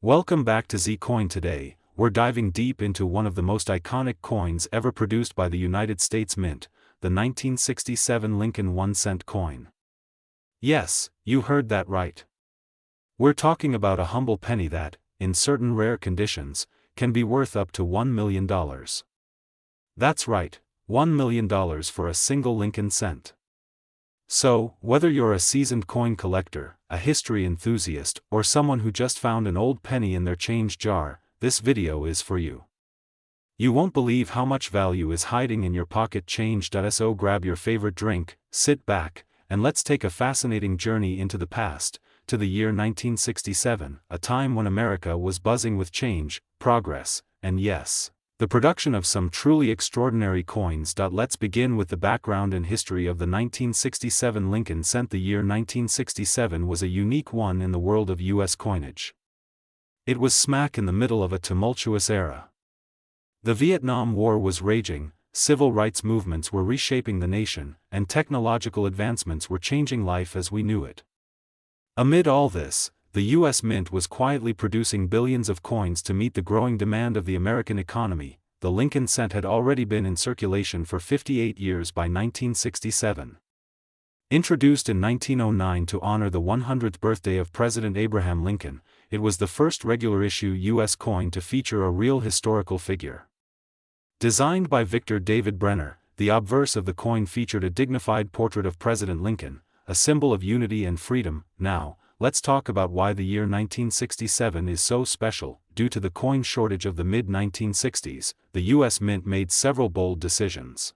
Welcome back to Z Coin. Today, we're diving deep into one of the most iconic coins ever produced by the United States Mint, the 1967 Lincoln 1-cent coin. Yes, you heard that right. We're talking about a humble penny that, in certain rare conditions, can be worth up to $1 million. That's right, $1 million for a single Lincoln cent. So, whether you're a seasoned coin collector, a history enthusiast, or someone who just found an old penny in their change jar, this video is for you. You won't believe how much value is hiding in your pocket change. So grab your favorite drink, sit back, and let's take a fascinating journey into the past, to the year 1967, a time when America was buzzing with change, progress, and yes, the production of some truly extraordinary coins. Let's begin with the background and history of the 1967 Lincoln cent. The year 1967 was a unique one in the world of U.S. coinage. It was smack in the middle of a tumultuous era. The Vietnam War was raging, civil rights movements were reshaping the nation, and technological advancements were changing life as we knew it. Amid all this, the U.S. Mint was quietly producing billions of coins to meet the growing demand of the American economy. The Lincoln cent had already been in circulation for 58 years by 1967. Introduced in 1909 to honor the 100th birthday of President Abraham Lincoln, it was the first regular-issue U.S. coin to feature a real historical figure. Designed by Victor David Brenner, the obverse of the coin featured a dignified portrait of President Lincoln, a symbol of unity and freedom. Now, let's talk about why the year 1967 is so special. Due to the coin shortage of the mid-1960s, the U.S. Mint made several bold decisions.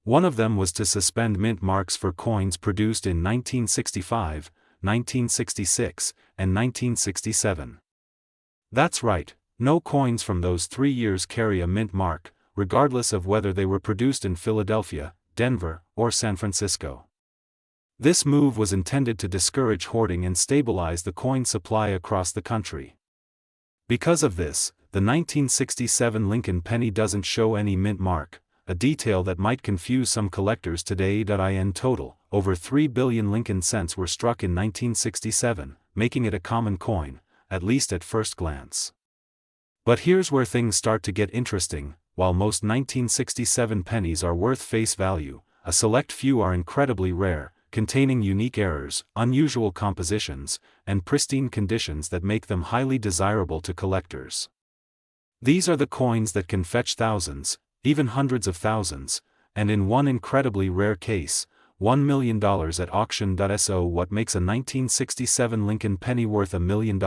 One of them was to suspend mint marks for coins produced in 1965, 1966, and 1967. That's right, no coins from those 3 years carry a mint mark, regardless of whether they were produced in Philadelphia, Denver, or San Francisco. This move was intended to discourage hoarding and stabilize the coin supply across the country. Because of this, the 1967 Lincoln penny doesn't show any mint mark, a detail that might confuse some collectors today. In total, over 3 billion Lincoln cents were struck in 1967, making it a common coin, at least at first glance. But here's where things start to get interesting. While most 1967 pennies are worth face value, a select few are incredibly rare, containing unique errors, unusual compositions, and pristine conditions that make them highly desirable to collectors. These are the coins that can fetch thousands, even hundreds of thousands, and in one incredibly rare case, $1 million at auction. So what makes a 1967 Lincoln penny worth $1 million?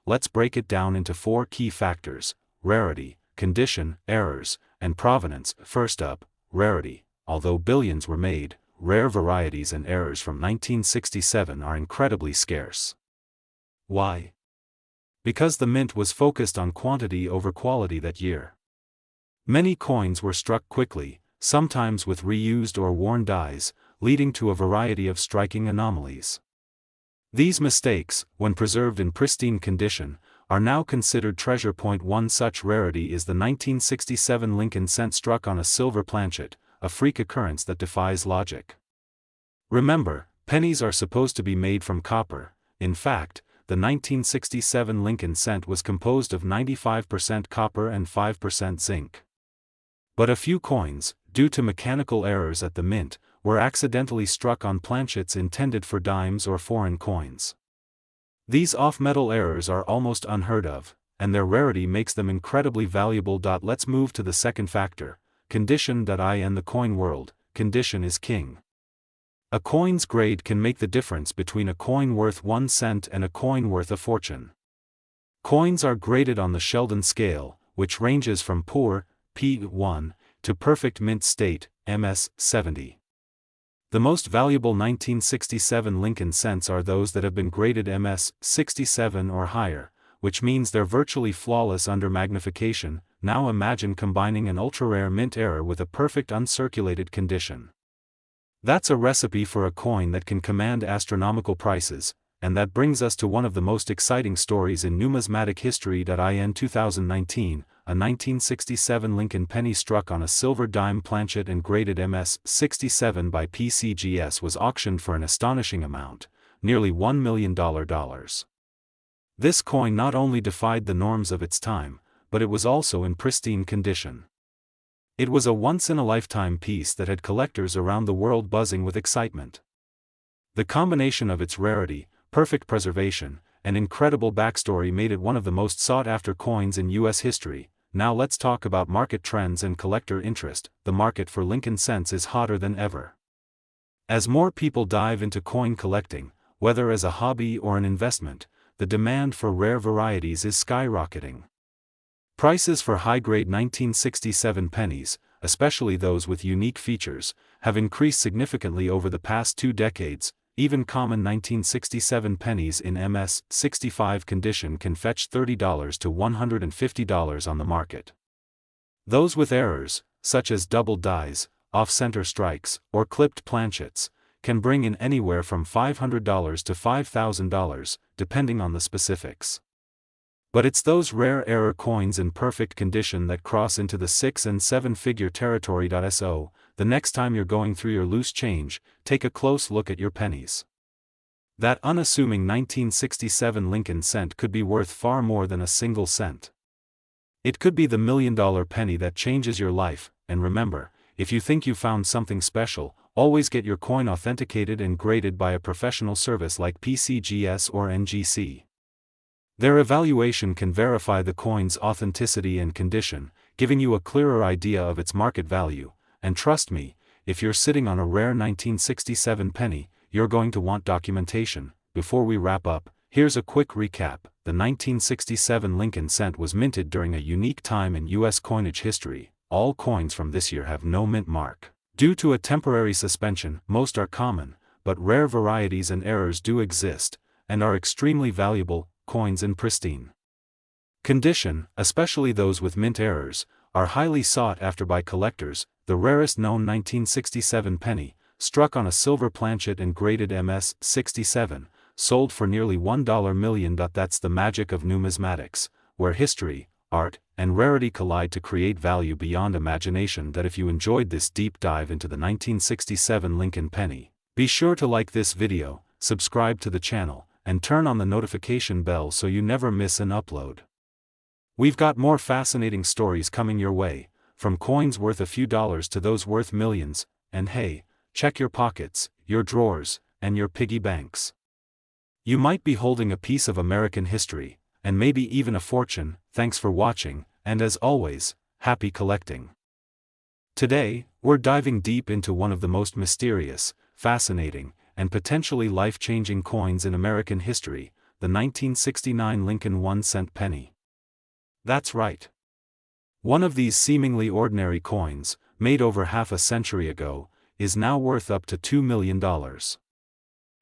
Let's break it down into 4 key factors: rarity, condition, errors, and provenance. First up, rarity. Although billions were made, rare varieties and errors from 1967 are incredibly scarce. Why? Because the mint was focused on quantity over quality that year. Many coins were struck quickly, sometimes with reused or worn dies, leading to a variety of striking anomalies. These mistakes, when preserved in pristine condition, are now considered treasure. One such rarity is the 1967 Lincoln cent struck on a silver planchet, a freak occurrence that defies logic. Remember, pennies are supposed to be made from copper. In fact, the 1967 Lincoln cent was composed of 95% copper and 5% zinc. But a few coins, due to mechanical errors at the mint, were accidentally struck on planchets intended for dimes or foreign coins. These off-metal errors are almost unheard of, and their rarity makes them incredibly valuable. Let's move to the second factor, condition. In the coin world, condition is king. A coin's grade can make the difference between a coin worth 1 cent and a coin worth a fortune. Coins are graded on the Sheldon scale, which ranges from poor, P1, to perfect mint state, MS 70. The most valuable 1967 Lincoln cents are those that have been graded MS 67 or higher, which means they're virtually flawless under magnification. Now imagine combining an ultra-rare mint error with a perfect uncirculated condition. That's a recipe for a coin that can command astronomical prices, and that brings us to one of the most exciting stories in numismatic history. In 2019, a 1967 Lincoln penny struck on a silver dime planchet and graded MS 67 by PCGS was auctioned for an astonishing amount, nearly $1 million. This coin not only defied the norms of its time, but it was also in pristine condition. It was a once-in-a-lifetime piece that had collectors around the world buzzing with excitement. The combination of its rarity, perfect preservation, and incredible backstory made it one of the most sought-after coins in U.S. history. Now let's talk about market trends and collector interest. The market for Lincoln cents is hotter than ever. As more people dive into coin collecting, whether as a hobby or an investment, the demand for rare varieties is skyrocketing. Prices for high-grade 1967 pennies, especially those with unique features, have increased significantly over the past 2 decades. Even common 1967 pennies in MS-65 condition can fetch $30 to $150 on the market. Those with errors, such as double dies, off-center strikes, or clipped planchets, can bring in anywhere from $500 to $5,000, depending on the specifics. But it's those rare error coins in perfect condition that cross into the 6- and 7-figure territory. So, the next time you're going through your loose change, take a close look at your pennies. That unassuming 1967 Lincoln cent could be worth far more than a single cent. It could be the $1,000,000 penny that changes your life. And remember, if you think you found something special, always get your coin authenticated and graded by a professional service like PCGS or NGC. Their evaluation can verify the coin's authenticity and condition, giving you a clearer idea of its market value. And trust me, if you're sitting on a rare 1967 penny, you're going to want documentation. Before we wrap up, here's a quick recap. The 1967 Lincoln cent was minted during a unique time in U.S. coinage history. All coins from this year have no mint mark. Due to a temporary suspension, most are common, but rare varieties and errors do exist, and are extremely valuable. Coins in pristine condition, especially those with mint errors, are highly sought after by collectors. The rarest known 1967 penny, struck on a silver planchet and graded MS-67, sold for nearly $1 million. That's the magic of numismatics, where history, art, and rarity collide to create value beyond imagination. That if you enjoyed this deep dive into the 1967 Lincoln penny, be sure to like this video, subscribe to the channel, and turn on the notification bell so you never miss an upload. We've got more fascinating stories coming your way, from coins worth a few dollars to those worth millions. And hey, check your pockets, your drawers, and your piggy banks. You might be holding a piece of American history, and maybe even a fortune. Thanks for watching, and as always, happy collecting. Today, we're diving deep into one of the most mysterious, fascinating, and potentially life-changing coins in American history, the 1969 Lincoln 1-cent penny. That's right. One of these seemingly ordinary coins, made over half a century ago, is now worth up to $2 million.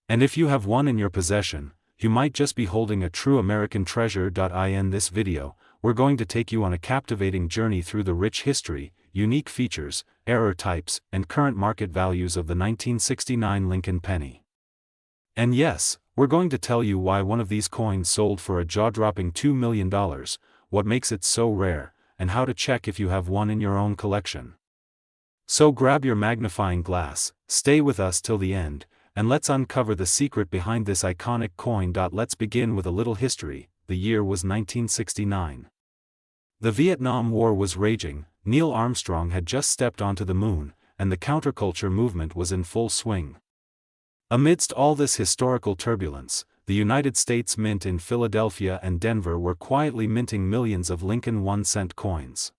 And if you have one in your possession, you might just be holding a true American treasure. In this video, we're going to take you on a captivating journey through the rich history, unique features, error types, and current market values of the 1969 Lincoln penny. And yes, we're going to tell you why one of these coins sold for a jaw-dropping $2 million, what makes it so rare, and how to check if you have one in your own collection. So grab your magnifying glass, stay with us till the end, and let's uncover the secret behind this iconic coin. Let's begin with a little history. The year was 1969. The Vietnam War was raging, Neil Armstrong had just stepped onto the moon, and the counterculture movement was in full swing. Amidst all this historical turbulence, the United States Mint in Philadelphia and Denver were quietly minting millions of Lincoln 1-cent coins.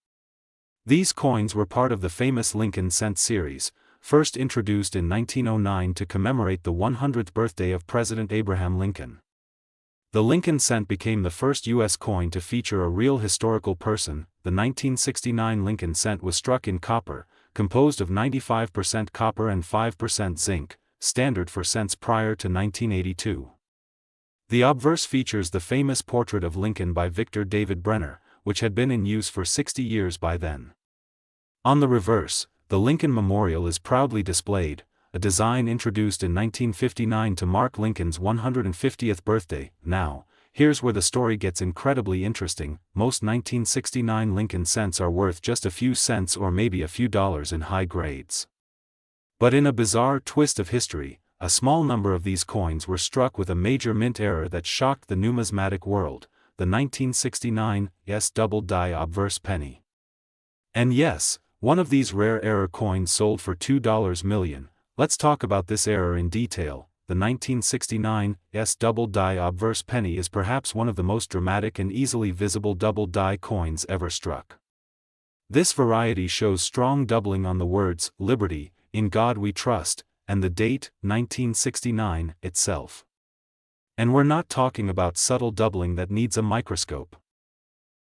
These coins were part of the famous Lincoln cent series, first introduced in 1909 to commemorate the 100th birthday of President Abraham Lincoln. The Lincoln cent became the first U.S. coin to feature a real historical person. The 1969 Lincoln cent was struck in copper, composed of 95% copper and 5% zinc, standard for cents prior to 1982. The obverse features the famous portrait of Lincoln by Victor David Brenner, which had been in use for 60 years by then. On the reverse, the Lincoln Memorial is proudly displayed, a design introduced in 1959 to mark Lincoln's 150th birthday. Now, here's where the story gets incredibly interesting. Most 1969 Lincoln cents are worth just a few cents or maybe a few dollars in high grades. But in a bizarre twist of history, a small number of these coins were struck with a major mint error that shocked the numismatic world, the 1969 double die obverse penny. And yes, one of these rare error coins sold for $2 million. Let's talk about this error in detail. The 1969 double die obverse penny is perhaps one of the most dramatic and easily visible double die coins ever struck. This variety shows strong doubling on the words, "Liberty, in God we trust," and the date, 1969, itself. And we're not talking about subtle doubling that needs a microscope.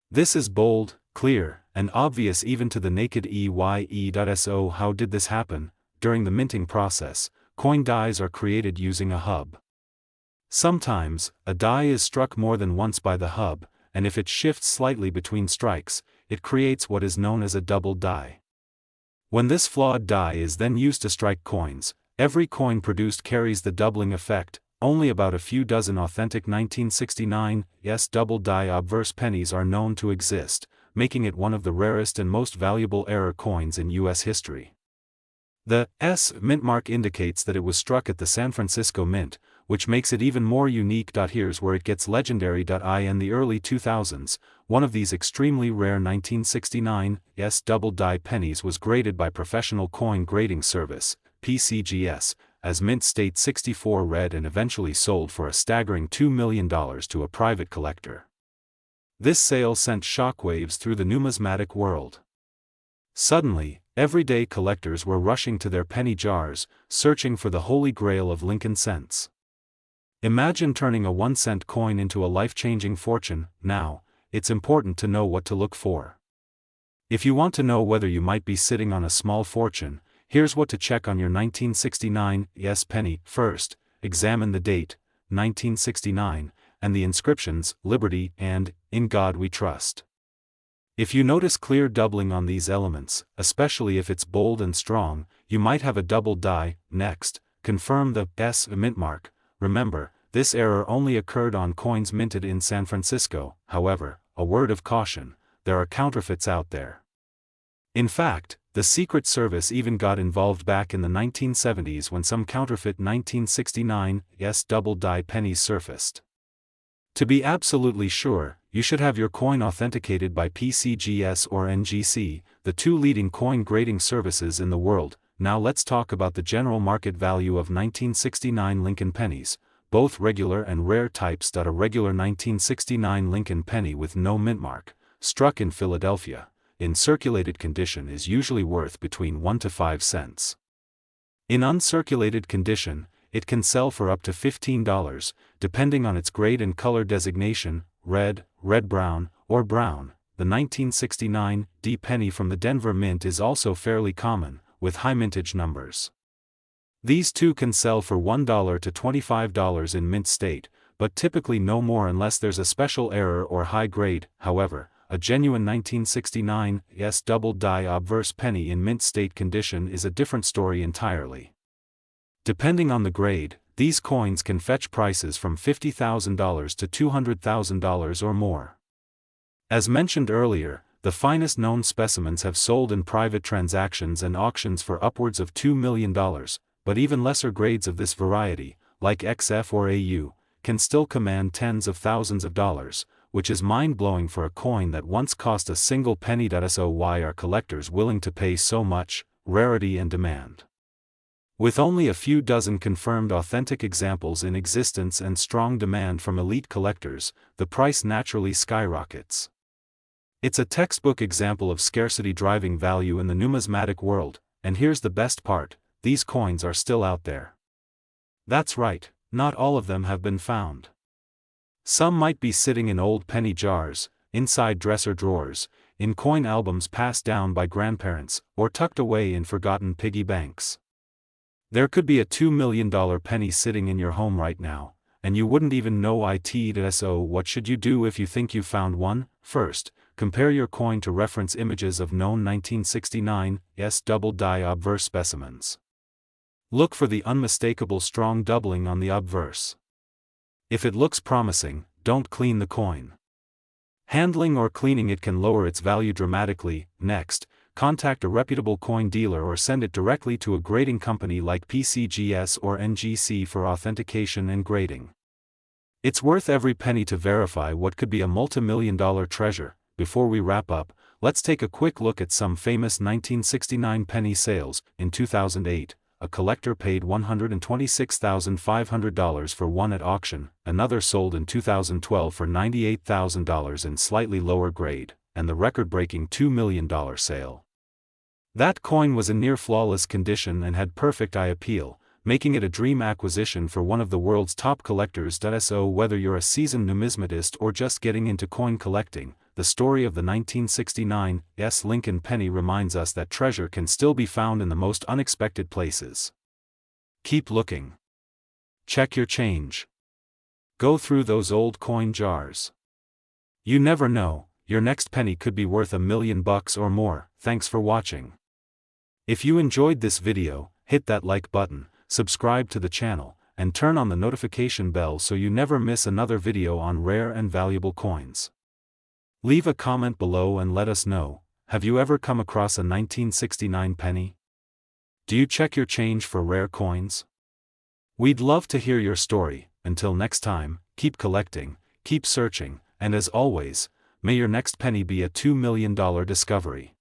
This is bold, clear, and obvious even to the naked eye. So how did this happen? During the minting process, coin dies are created using a hub. Sometimes, a die is struck more than once by the hub, and if it shifts slightly between strikes, it creates what is known as a double die. When this flawed die is then used to strike coins, every coin produced carries the doubling effect. Only about a few dozen authentic 1969 double die obverse pennies are known to exist, making it one of the rarest and most valuable error coins in U.S. history. The S mint mark indicates that it was struck at the San Francisco Mint, which makes it even more unique. Here's where it gets legendary. In the early 2000s, one of these extremely rare 1969 double die pennies was graded by Professional Coin Grading Service, PCGS, as Mint State 64 red and eventually sold for a staggering $2 million to a private collector. This sale sent shockwaves through the numismatic world. Suddenly, everyday collectors were rushing to their penny jars, searching for the holy grail of Lincoln cents. Imagine turning a 1-cent coin into a life-changing fortune. Now, it's important to know what to look for. If you want to know whether you might be sitting on a small fortune, here's what to check on your 1969 penny. First, examine the date, 1969, and the inscriptions, "Liberty" and "In God We Trust." If you notice clear doubling on these elements, especially if it's bold and strong, you might have a double die. Next, confirm the S mint mark. Remember, this error only occurred on coins minted in San Francisco. However, a word of caution, there are counterfeits out there. In fact, the Secret Service even got involved back in the 1970s when some counterfeit 1969 double die pennies surfaced. To be absolutely sure, you should have your coin authenticated by PCGS or NGC, the two leading coin grading services in the world. Now let's talk about the general market value of 1969 Lincoln pennies, both regular and rare types. A regular 1969 Lincoln penny with no mint mark, struck in Philadelphia, in circulated condition is usually worth between 1 to 5 cents. In uncirculated condition, it can sell for up to $15, depending on its grade and color designation, red, red-brown, or brown. The 1969 D penny from the Denver Mint is also fairly common, with high mintage numbers. These two can sell for $1 to $25 in mint state, but typically no more unless there's a special error or high grade. However, a genuine 1969 double die obverse penny in mint state condition is a different story entirely. Depending on the grade, these coins can fetch prices from $50,000 to $200,000 or more. As mentioned earlier, the finest known specimens have sold in private transactions and auctions for upwards of $2 million, but even lesser grades of this variety, like XF or AU, can still command tens of thousands of dollars, which is mind-blowing for a coin that once cost a single penny. So why are collectors willing to pay so much? Rarity and demand. With only a few dozen confirmed authentic examples in existence and strong demand from elite collectors, the price naturally skyrockets. It's a textbook example of scarcity driving value in the numismatic world, and here's the best part, these coins are still out there. That's right, not all of them have been found. Some might be sitting in old penny jars, inside dresser drawers, in coin albums passed down by grandparents, or tucked away in forgotten piggy banks. There could be a $2 million penny sitting in your home right now, and you wouldn't even know it. So what should you do if you think you found one? First, compare your coin to reference images of known 1969 double die obverse specimens. Look for the unmistakable strong doubling on the obverse. If it looks promising, don't clean the coin. Handling or cleaning it can lower its value dramatically. Next, contact a reputable coin dealer or send it directly to a grading company like PCGS or NGC for authentication and grading. It's worth every penny to verify what could be a multi-million-dollar treasure. Before we wrap up, let's take a quick look at some famous 1969 penny sales. In 2008, a collector paid $126,500 for one at auction, another sold in 2012 for $98,000 in slightly lower grade, and the record-breaking $2 million sale. That coin was in near-flawless condition and had perfect eye appeal, making it a dream acquisition for one of the world's top collectors. So whether you're a seasoned numismatist or just getting into coin collecting, the story of the 1969 Lincoln penny reminds us that treasure can still be found in the most unexpected places. Keep looking. Check your change. Go through those old coin jars. You never know, your next penny could be worth $1 million or more. Thanks for watching. If you enjoyed this video, hit that like button, subscribe to the channel, and turn on the notification bell so you never miss another video on rare and valuable coins. Leave a comment below and let us know, have you ever come across a 1969 penny? Do you check your change for rare coins? We'd love to hear your story. Until next time, keep collecting, keep searching, and as always, may your next penny be a $2 million discovery.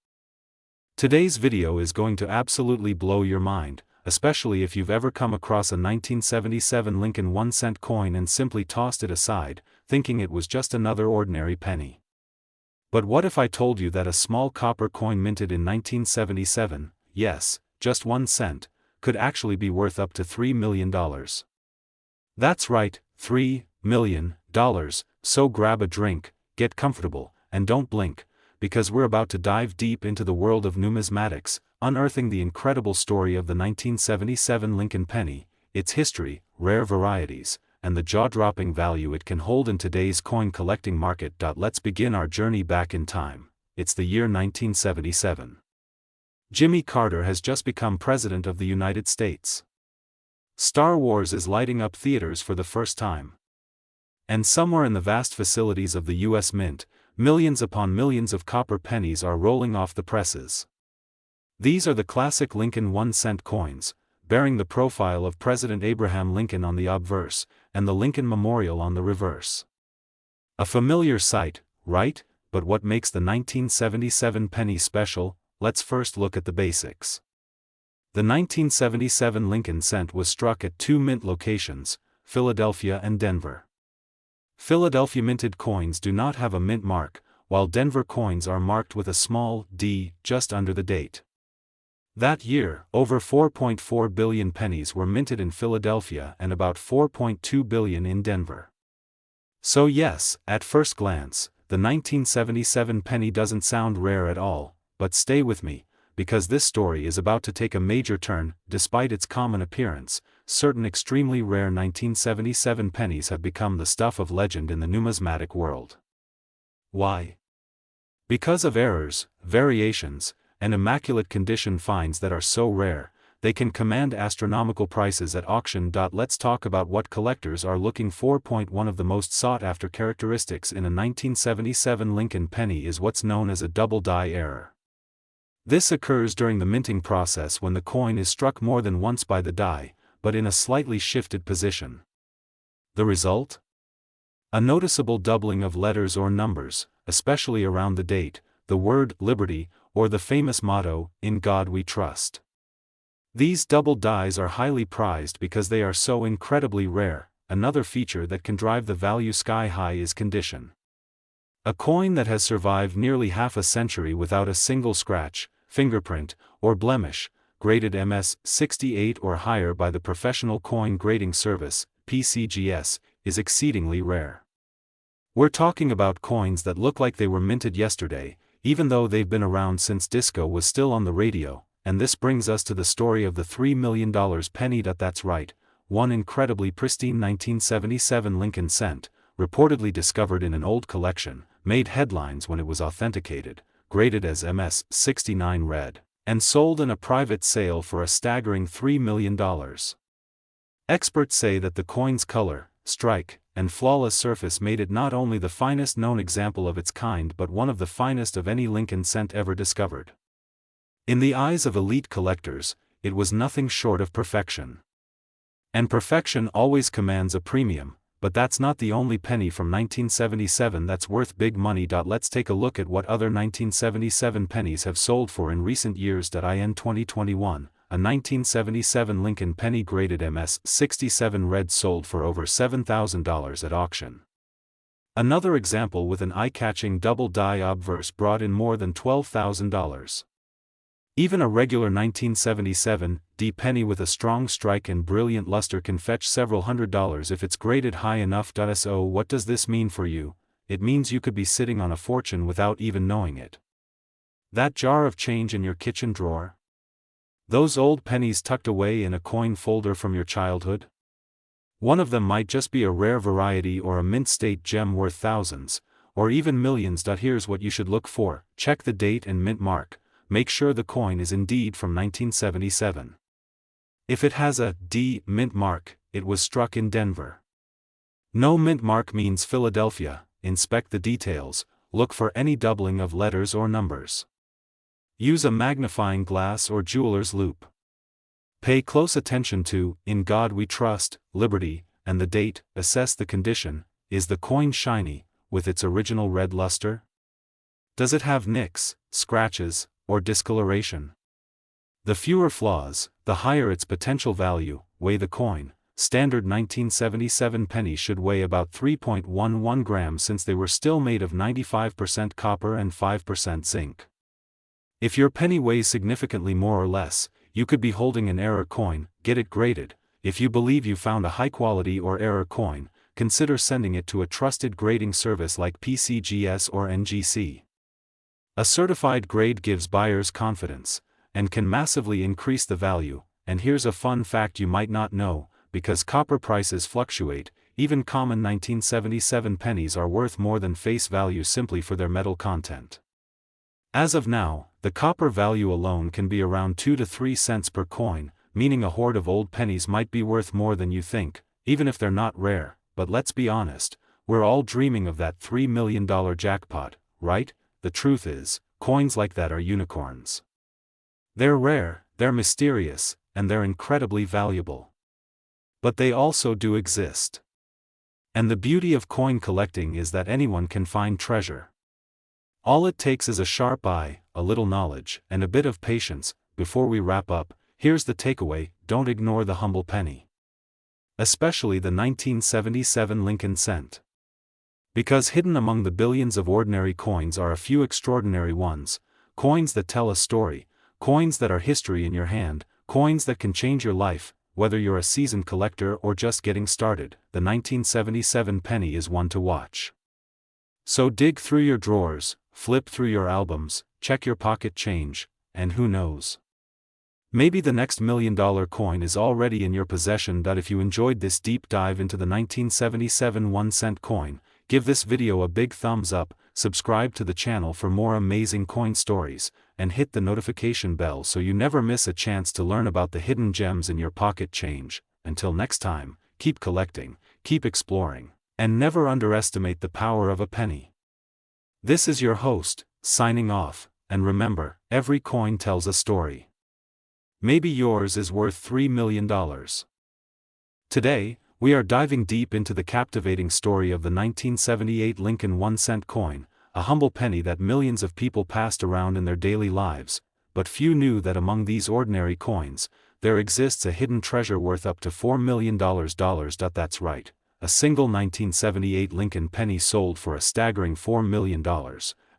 Today's video is going to absolutely blow your mind, especially if you've ever come across a 1977 Lincoln 1-cent coin and simply tossed it aside, thinking it was just another ordinary penny. But what if I told you that a small copper coin minted in 1977, yes, just 1 cent, could actually be worth up to $3 million? That's right, $3 million, so grab a drink, get comfortable, and don't blink, because we're about to dive deep into the world of numismatics, unearthing the incredible story of the 1977 Lincoln penny, its history, rare varieties, and the jaw-dropping value it can hold in today's coin collecting market. Let's begin our journey back in time. It's the year 1977. Jimmy Carter has just become President of the United States. Star Wars is lighting up theaters for the first time. And somewhere in the vast facilities of the U.S. Mint, millions upon millions of copper pennies are rolling off the presses. These are the classic Lincoln 1-cent coins, bearing the profile of President Abraham Lincoln on the obverse, and the Lincoln Memorial on the reverse. A familiar sight, right? But what makes the 1977 penny special? Let's first look at the basics. The 1977 Lincoln cent was struck at 2 mint locations, Philadelphia and Denver. Philadelphia minted coins do not have a mint mark, while Denver coins are marked with a small d just under the date. That year, over 4.4 billion pennies were minted in Philadelphia and about 4.2 billion in Denver. So yes, at first glance, the 1977 penny doesn't sound rare at all, but stay with me, because this story is about to take a major turn. Despite its common appearance, certain extremely rare 1977 pennies have become the stuff of legend in the numismatic world. Why? Because of errors, variations, and immaculate condition finds that are so rare, they can command astronomical prices at auction. Let's talk about what collectors are looking for. One of the most sought-after characteristics in a 1977 Lincoln penny is what's known as a double die error. This occurs during the minting process when the coin is struck more than once by the die, but in a slightly shifted position. The result? A noticeable doubling of letters or numbers, especially around the date, the word liberty, or the famous motto, "In God We Trust." These double dies are highly prized because they are so incredibly rare. Another feature that can drive the value sky high is condition. A coin that has survived nearly half a century without a single scratch, fingerprint, or blemish, graded MS 68 or higher by the Professional Coin Grading Service, PCGS, is exceedingly rare. We're talking about coins that look like they were minted yesterday, even though they've been around since disco was still on the radio. And this brings us to the story of the $3 million penny. That's right, one incredibly pristine 1977 Lincoln cent, reportedly discovered in an old collection, made headlines when it was authenticated, graded as MS 69 red, and sold in a private sale for a staggering $3 million. Experts say that the coin's color, strike, and flawless surface made it not only the finest known example of its kind but one of the finest of any Lincoln cent ever discovered. In the eyes of elite collectors, it was nothing short of perfection. And perfection always commands a premium, but that's not the only penny from 1977 that's worth big money. Let's take a look at what other 1977 pennies have sold for in recent years. In 2021, a 1977 Lincoln penny graded MS-67 red sold for over $7,000 at auction. Another example with an eye-catching double-die obverse brought in more than $12,000. Even a regular 1977 D penny with a strong strike and brilliant luster can fetch several $100s if it's graded high enough. So what does this mean for you? It means you could be sitting on a fortune without even knowing it. That jar of change in your kitchen drawer? Those old pennies tucked away in a coin folder from your childhood? One of them might just be a rare variety or a mint state gem worth thousands, or even millions. Here's what you should look for: check the date and mint mark. Make sure the coin is indeed from 1977. If it has a D mint mark, it was struck in Denver. No mint mark means Philadelphia. Inspect the details, look for any doubling of letters or numbers. Use a magnifying glass or jeweler's loupe. Pay close attention to "In God We Trust," "Liberty," and the date. Assess the condition. Is the coin shiny, with its original red luster? Does it have nicks, scratches, or discoloration? The fewer flaws, the higher its potential value. Weigh the coin. Standard 1977 pennies should weigh about 3.11 grams since they were still made of 95% copper and 5% zinc. If your penny weighs significantly more or less, you could be holding an error coin. Get it graded. If you believe you found a high-quality or error coin, consider sending it to a trusted grading service like PCGS or NGC. A certified grade gives buyers confidence, and can massively increase the value. And here's a fun fact you might not know: because copper prices fluctuate, even common 1977 pennies are worth more than face value simply for their metal content. As of now, the copper value alone can be around 2 to 3 cents per coin, meaning a hoard of old pennies might be worth more than you think, even if they're not rare. But let's be honest, we're all dreaming of that $3 million jackpot, right? The truth is, coins like that are unicorns. They're rare, they're mysterious, and they're incredibly valuable. But they also do exist. And the beauty of coin collecting is that anyone can find treasure. All it takes is a sharp eye, a little knowledge, and a bit of patience. Before we wrap up, here's the takeaway: don't ignore the humble penny. Especially the 1977 Lincoln cent. Because hidden among the billions of ordinary coins are a few extraordinary ones, coins that tell a story, coins that are history in your hand, coins that can change your life. Whether you're a seasoned collector or just getting started, the 1977 penny is one to watch. So dig through your drawers, flip through your albums, check your pocket change, and who knows? Maybe the next $1 million coin is already in your possession. If you enjoyed this deep dive into the 1977 1-cent coin, give this video a big thumbs up, subscribe to the channel for more amazing coin stories, and hit the notification bell so you never miss a chance to learn about the hidden gems in your pocket change. Until next time, keep collecting, keep exploring, and never underestimate the power of a penny. This is your host, signing off, and remember, every coin tells a story. Maybe yours is worth $3 million. Today, we are diving deep into the captivating story of the 1978 Lincoln 1-cent coin, a humble penny that millions of people passed around in their daily lives, but few knew that among these ordinary coins, there exists a hidden treasure worth up to $4 million. That's right, a single 1978 Lincoln penny sold for a staggering $4 million,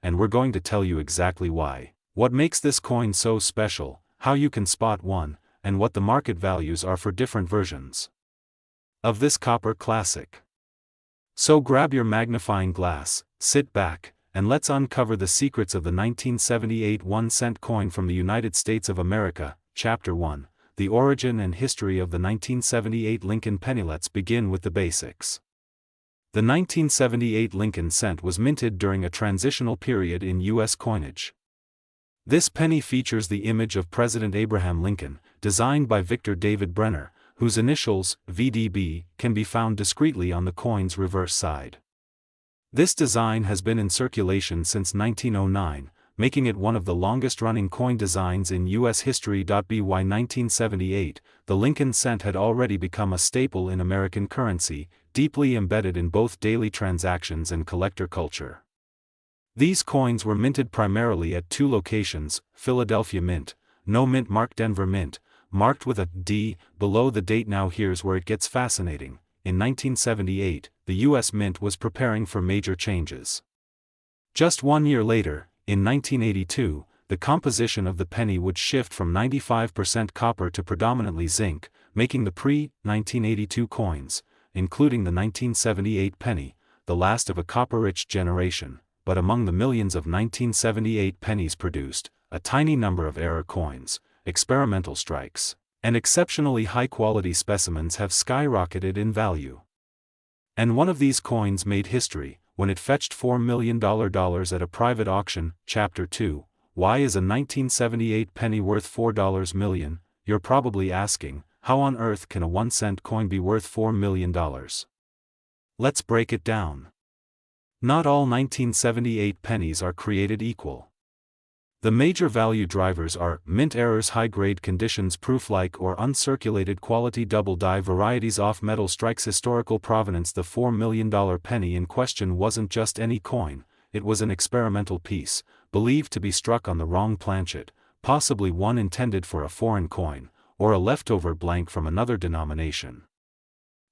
and we're going to tell you exactly why, what makes this coin so special, how you can spot one, and what the market values are for different versions of this copper classic. So grab your magnifying glass, sit back, and let's uncover the secrets of the 1978 1-cent coin from the United States of America. Chapter 1: The Origin and History of the 1978 Lincoln Penny. Let's begin with the basics. The 1978 Lincoln cent was minted during a transitional period in U.S. coinage. This penny features the image of President Abraham Lincoln, designed by Victor David Brenner, whose initials, VDB, can be found discreetly on the coin's reverse side. This design has been in circulation since 1909, making it one of the longest-running coin designs in U.S. history. By 1978, the Lincoln cent had already become a staple in American currency, deeply embedded in both daily transactions and collector culture. These coins were minted primarily at two locations: Philadelphia Mint, no mint mark; Denver Mint, marked with a D below the date. Now here's where it gets fascinating. In 1978, the U.S. Mint was preparing for major changes. Just 1 year later, in 1982, the composition of the penny would shift from 95% copper to predominantly zinc, making the pre-1982 coins, including the 1978 penny, the last of a copper-rich generation. But among the millions of 1978 pennies produced, a tiny number of error coins, experimental strikes, and exceptionally high-quality specimens have skyrocketed in value. And one of these coins made history when it fetched $4 million at a private auction. Chapter 2: Why is a 1978 penny worth $4 million? You're probably asking, how on earth can a 1-cent coin be worth $4 million? Let's break it down. Not all 1978 pennies are created equal. The major value drivers are mint errors, high-grade conditions, proof-like or uncirculated quality, double die varieties, off-metal strikes, historical provenance. The $4 million penny in question wasn't just any coin, it was an experimental piece, believed to be struck on the wrong planchet, possibly one intended for a foreign coin, or a leftover blank from another denomination.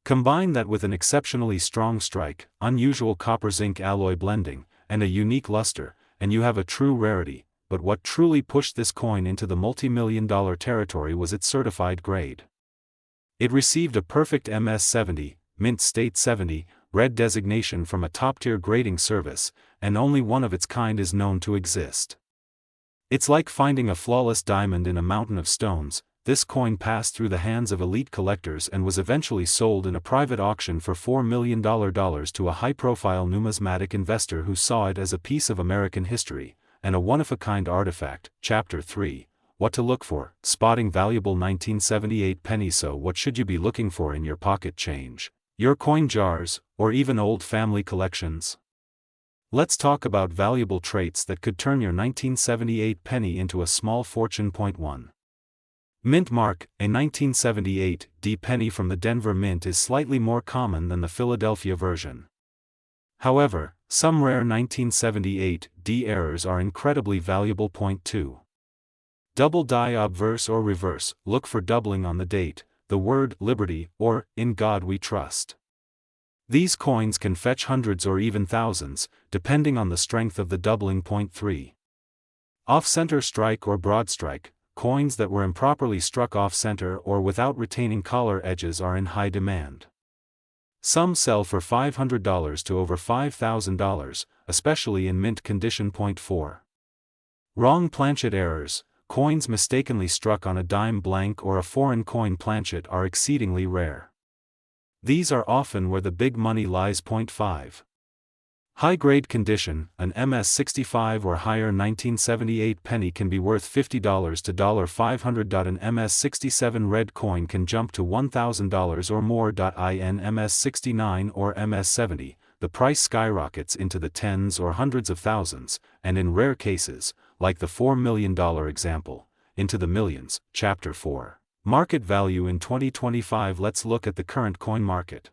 Combine that with an exceptionally strong strike, unusual copper-zinc alloy blending, and a unique luster, and you have a true rarity. But what truly pushed this coin into the multi-million-dollar territory was its certified grade. It received a perfect MS-70, Mint State 70, red designation from a top-tier grading service, and only one of its kind is known to exist. It's like finding a flawless diamond in a mountain of stones. This coin passed through the hands of elite collectors and was eventually sold in a private auction for $4 million to a high-profile numismatic investor who saw it as a piece of American history, and a one-of-a-kind artifact. Chapter 3: What to look for, spotting valuable 1978 pennies. So what should you be looking for in your pocket change, your coin jars, or even old family collections? Let's talk about valuable traits that could turn your 1978 penny into a small fortune. Point 1. Mint mark. A 1978 D penny from the Denver Mint is slightly more common than the Philadelphia version. However, some rare 1978 D errors are incredibly valuable. Point 2. Double die, obverse or reverse. Look for doubling on the date, the word liberty, or in God we trust. These coins can fetch hundreds or even thousands, depending on the strength of the doubling. Point 3. Off-center strike or broad strike. Coins that were improperly struck off-center or without retaining collar edges are in high demand. Some sell for $500 to over $5,000, especially in mint condition. Point 4. Wrong planchet errors. Coins mistakenly struck on a dime blank or a foreign coin planchet are exceedingly rare. These are often where the big money lies. Point 5. High-grade condition. An MS-65 or higher 1978 penny can be worth $50 to $500. An MS-67 red coin can jump to $1,000 or more. In MS-69 or MS-70, the price skyrockets into the tens or hundreds of thousands, and in rare cases, like the $4 million example, into the millions. Chapter 4. Market value in 2025. Let's look at the current coin market.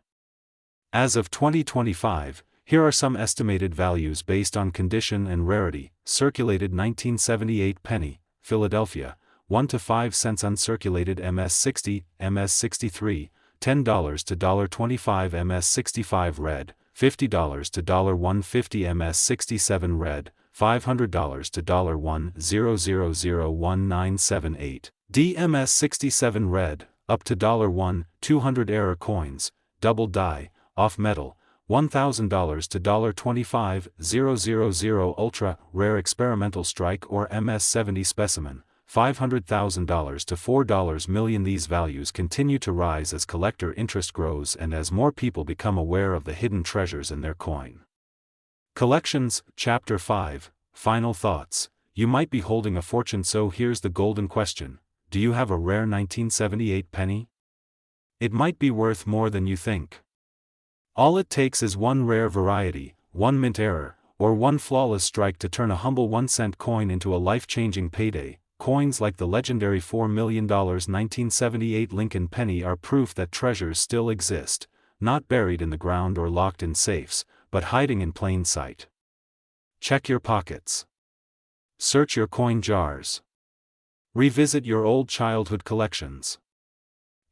As of 2025, here are some estimated values based on condition and rarity. Circulated 1978 penny, Philadelphia, 1 to 5 cents. Uncirculated MS-60, MS-63, $10 to $25. MS-65 red, $50 to $150. MS-67 red, $500 to $1,000,1978. DMS-67 red, up to $1,200. Error coins, double die, off metal, $1,000 to $25,000. Ultra rare experimental strike or MS-70 specimen, $500,000 to $4 million. These values continue to rise as collector interest grows and as more people become aware of the hidden treasures in their coin collections. Chapter 5. Final thoughts. You might be holding a fortune, so here's the golden question: do you have a rare 1978 penny? It might be worth more than you think. All it takes is one rare variety, one mint error, or one flawless strike to turn a humble 1-cent coin into a life-changing payday. Coins like the legendary $4 million 1978 Lincoln penny are proof that treasures still exist, not buried in the ground or locked in safes, but hiding in plain sight. Check your pockets. Search your coin jars. Revisit your old childhood collections.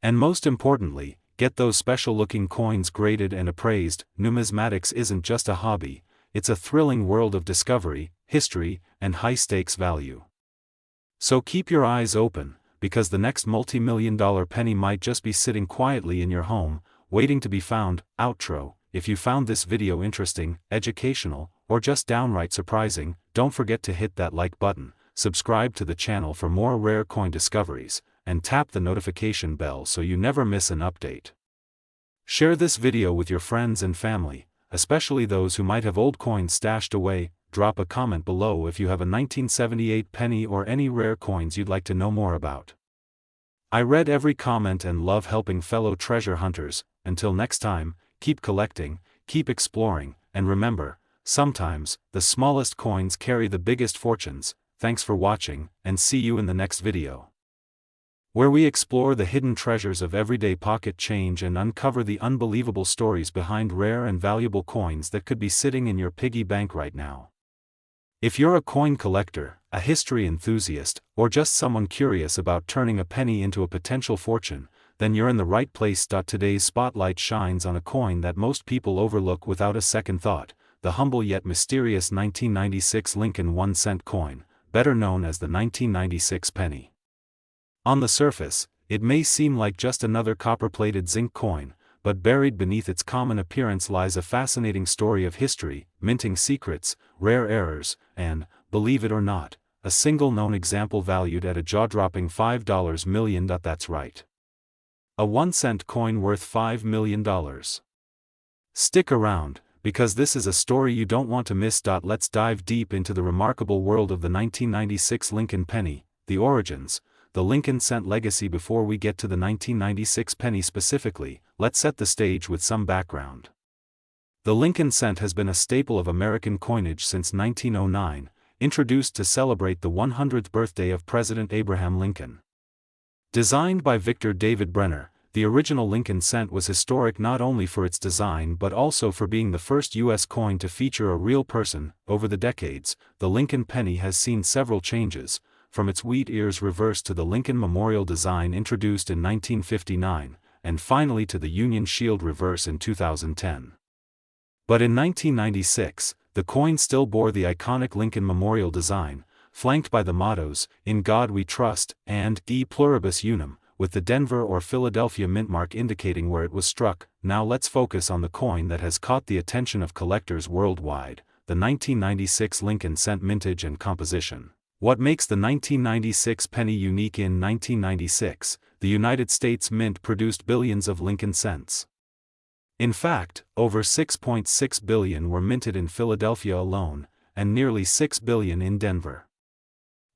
And most importantly, get those special-looking coins graded and appraised. Numismatics isn't just a hobby, it's a thrilling world of discovery, history, and high-stakes value. So keep your eyes open, because the next multi-million-dollar penny might just be sitting quietly in your home, waiting to be found. Outro. If you found this video interesting, educational, or just downright surprising, don't forget to hit that like button, subscribe to the channel for more rare coin discoveries, and tap the notification bell so you never miss an update. Share this video with your friends and family, especially those who might have old coins stashed away. Drop a comment below if you have a 1978 penny or any rare coins you'd like to know more about. I read every comment and love helping fellow treasure hunters. Until next time, keep collecting, keep exploring, and remember, sometimes, the smallest coins carry the biggest fortunes. Thanks for watching, and see you in the next video, where we explore the hidden treasures of everyday pocket change and uncover the unbelievable stories behind rare and valuable coins that could be sitting in your piggy bank right now. If you're a coin collector, a history enthusiast, or just someone curious about turning a penny into a potential fortune, then you're in the right place. Today's spotlight shines on a coin that most people overlook without a second thought, the humble yet mysterious 1996 Lincoln 1-cent coin, better known as the 1996 penny. On the surface, it may seem like just another copper-plated zinc coin, but buried beneath its common appearance lies a fascinating story of history, minting secrets, rare errors, and, believe it or not, a single known example valued at a jaw-dropping $5 million. That's right. A 1-cent coin worth $5 million. Stick around, because this is a story you don't want to miss. Let's dive deep into the remarkable world of the 1996 Lincoln penny, the origins, the Lincoln cent legacy. Before we get to the 1996 penny specifically, let's set the stage with some background. The Lincoln cent has been a staple of American coinage since 1909, introduced to celebrate the 100th birthday of President Abraham Lincoln. Designed by Victor David Brenner, the original Lincoln cent was historic not only for its design but also for being the first U.S. coin to feature a real person. Over the decades, the Lincoln penny has seen several changes, from its wheat ears reverse to the Lincoln Memorial design introduced in 1959, and finally to the Union Shield reverse in 2010. But in 1996, the coin still bore the iconic Lincoln Memorial design, flanked by the mottos, "In God We Trust," and "E Pluribus Unum," with the Denver or Philadelphia mint mark indicating where it was struck. Now let's focus on the coin that has caught the attention of collectors worldwide, the 1996 Lincoln cent mintage and composition. What makes the 1996 penny unique? In 1996, the United States Mint produced billions of Lincoln cents. In fact, over 6.6 billion were minted in Philadelphia alone, and nearly 6 billion in Denver.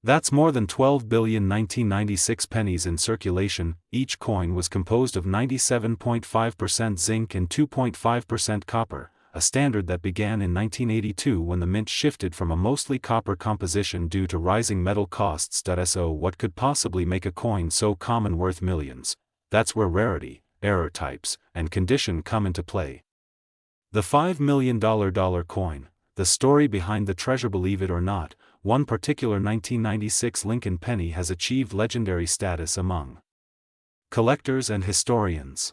That's more than 12 billion 1996 pennies in circulation. Each coin was composed of 97.5% zinc and 2.5% copper, a standard that began in 1982 when the mint shifted from a mostly copper composition due to rising metal costs. So what could possibly make a coin so common worth millions? That's where rarity, error types, and condition come into play. The $5 million coin, the story behind the treasure. Believe it or not, one particular 1996 Lincoln penny has achieved legendary status among collectors and historians.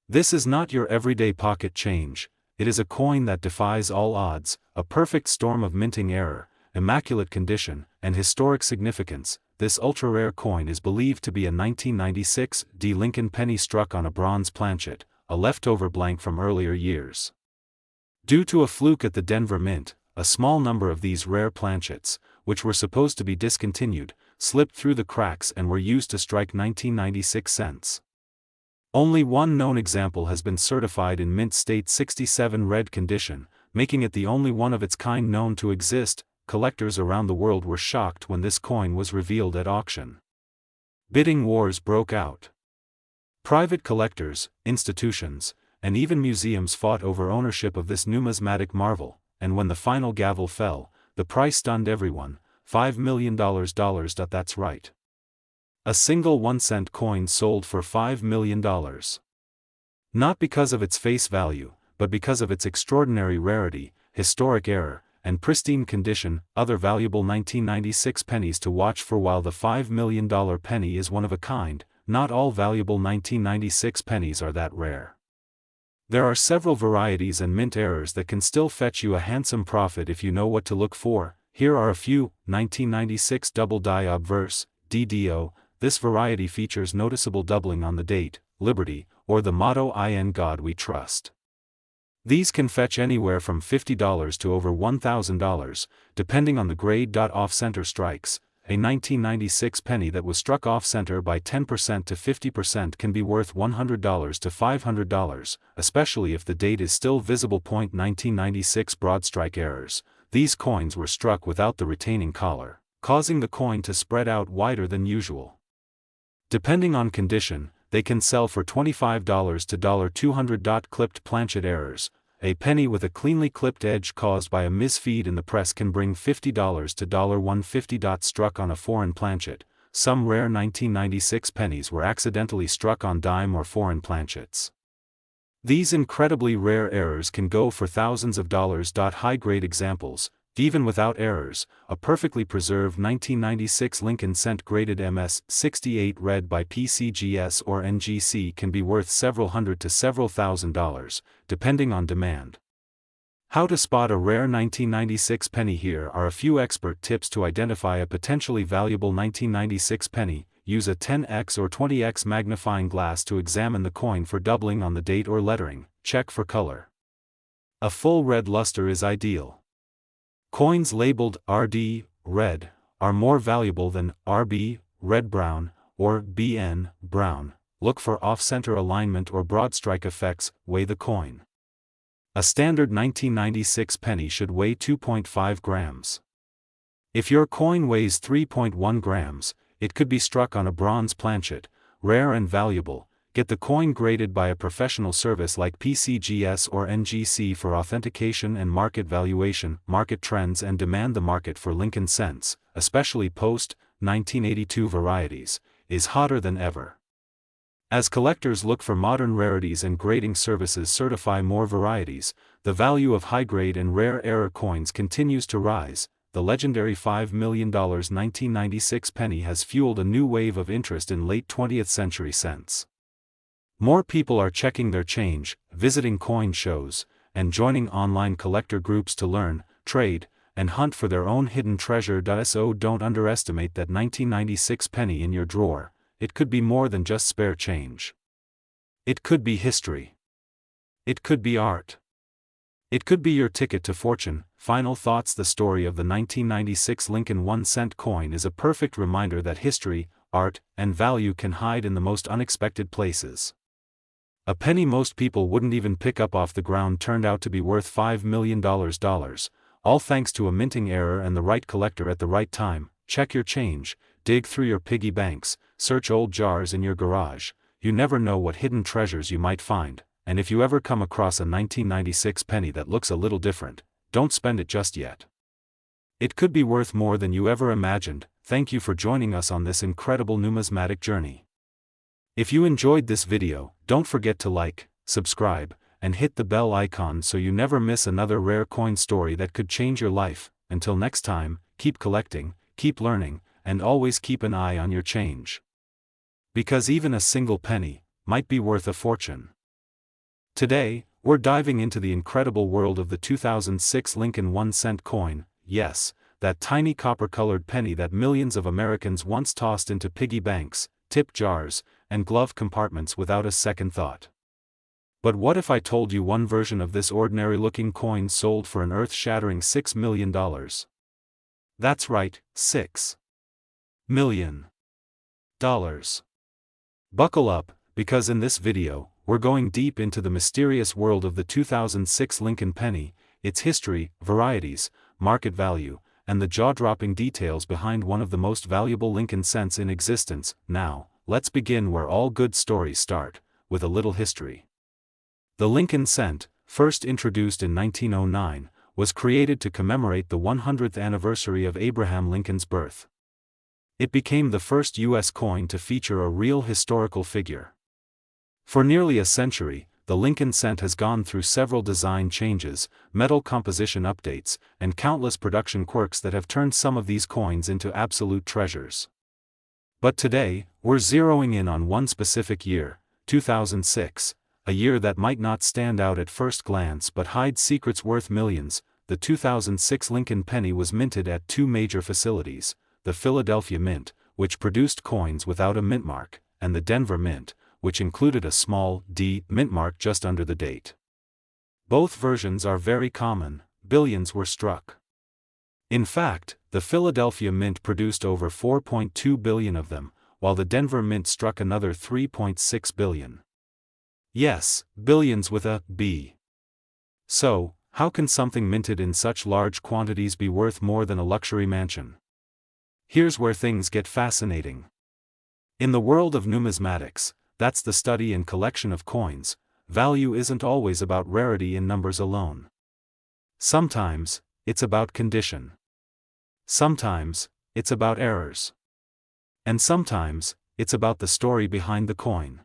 This is not your everyday pocket change. It is a coin that defies all odds, a perfect storm of minting error, immaculate condition, and historic significance. This ultra-rare coin is believed to be a 1996 Lincoln penny struck on a bronze planchet, a leftover blank from earlier years. Due to a fluke at the Denver Mint, a small number of these rare planchets, which were supposed to be discontinued, slipped through the cracks and were used to strike 1996 cents. Only one known example has been certified in mint state 67 red condition, making it the only one of its kind known to exist. Collectors around the world were shocked when this coin was revealed at auction. Bidding wars broke out. Private collectors, institutions, and even museums fought over ownership of this numismatic marvel, and when the final gavel fell, the price stunned everyone. $5 million. That's right. A single 1-cent coin sold for $5 million. Not because of its face value, but because of its extraordinary rarity, historic error, and pristine condition. Other valuable 1996 pennies to watch for. While the $5 million penny is one of a kind, not all valuable 1996 pennies are that rare. There are several varieties and mint errors that can still fetch you a handsome profit if you know what to look for. Here are a few. 1996 Double Die Obverse, DDO. This variety features noticeable doubling on the date, Liberty, or the motto "In God We Trust." These can fetch anywhere from $50 to over $1,000, depending on the grade. Off-center strikes. A 1996 penny that was struck off-center by 10% to 50% can be worth $100 to $500, especially if the date is still visible. 1996 Broad strike errors. These coins were struck without the retaining collar, causing the coin to spread out wider than usual. Depending on condition, they can sell for $25 to $200. Clipped planchet errors. A penny with a cleanly clipped edge caused by a misfeed in the press can bring $50 to $150. Struck on a foreign planchet. Some rare 1996 pennies were accidentally struck on dime or foreign planchets. These incredibly rare errors can go for thousands of dollars. High-grade examples. Even without errors, a perfectly preserved 1996 Lincoln Cent graded MS-68 read by PCGS or NGC can be worth several hundred to several $1,000s, depending on demand. How to spot a rare 1996 penny? Here are a few expert tips to identify a potentially valuable 1996 penny. Use a 10x or 20x magnifying glass to examine the coin for doubling on the date or lettering. Check for color. A full red luster is ideal. Coins labeled RD, red, are more valuable than RB, red-brown, or BN, brown. Look for off-center alignment or broad strike effects. Weigh the coin. A standard 1996 penny should weigh 2.5 grams. If your coin weighs 3.1 grams, it could be struck on a bronze planchet, rare and valuable. Get the coin graded by a professional service like PCGS or NGC for authentication and market valuation. Market trends and demand. The market for Lincoln cents, especially post-1982 varieties, is hotter than ever. As collectors look for modern rarities and grading services certify more varieties, the value of high-grade and rare error coins continues to rise. The legendary $5 million 1996 penny has fueled a new wave of interest in late 20th century cents. More people are checking their change, visiting coin shows, and joining online collector groups to learn, trade, and hunt for their own hidden treasure. So don't underestimate that 1996 penny in your drawer. It could be more than just spare change. It could be history. It could be art. It could be your ticket to fortune. Final thoughts. The story of the 1996 Lincoln 1-cent coin is a perfect reminder that history, art, and value can hide in the most unexpected places. A penny most people wouldn't even pick up off the ground turned out to be worth $5 million, all thanks to a minting error and the right collector at the right time. Check your change, dig through your piggy banks, search old jars in your garage. You never know what hidden treasures you might find, and if you ever come across a 1996 penny that looks a little different, don't spend it just yet. It could be worth more than you ever imagined. Thank you for joining us on this incredible numismatic journey. If you enjoyed this video, don't forget to like, subscribe, and hit the bell icon so you never miss another rare coin story that could change your life. Until next time, keep collecting, keep learning, and always keep an eye on your change. Because even a single penny might be worth a fortune. Today, we're diving into the incredible world of the 2006 Lincoln 1-cent coin. Yes, that tiny copper-colored penny that millions of Americans once tossed into piggy banks, tip jars, and glove compartments without a second thought. But what if I told you one version of this ordinary-looking coin sold for an earth-shattering $6 million? That's right, $6 million. Buckle up, because in this video, we're going deep into the mysterious world of the 2006 Lincoln penny, its history, varieties, market value, and the jaw-dropping details behind one of the most valuable Lincoln cents in existence. Now, let's begin where all good stories start, with a little history. The Lincoln cent, first introduced in 1909, was created to commemorate the 100th anniversary of Abraham Lincoln's birth. It became the first U.S. coin to feature a real historical figure. For nearly a century, the Lincoln cent has gone through several design changes, metal composition updates, and countless production quirks that have turned some of these coins into absolute treasures. But today, we're zeroing in on one specific year, 2006, a year that might not stand out at first glance but hides secrets worth millions. The 2006 Lincoln penny was minted at two major facilities, the Philadelphia Mint, which produced coins without a mint mark, and the Denver Mint, which included a small D mint mark just under the date. Both versions are very common. Billions were struck. In fact, the Philadelphia Mint produced over 4.2 billion of them, while the Denver Mint struck another 3.6 billion. Yes, billions with a B. So, how can something minted in such large quantities be worth more than a luxury mansion? Here's where things get fascinating. In the world of numismatics, that's the study and collection of coins, value isn't always about rarity in numbers alone. Sometimes, it's about condition. Sometimes, it's about errors. And sometimes, it's about the story behind the coin.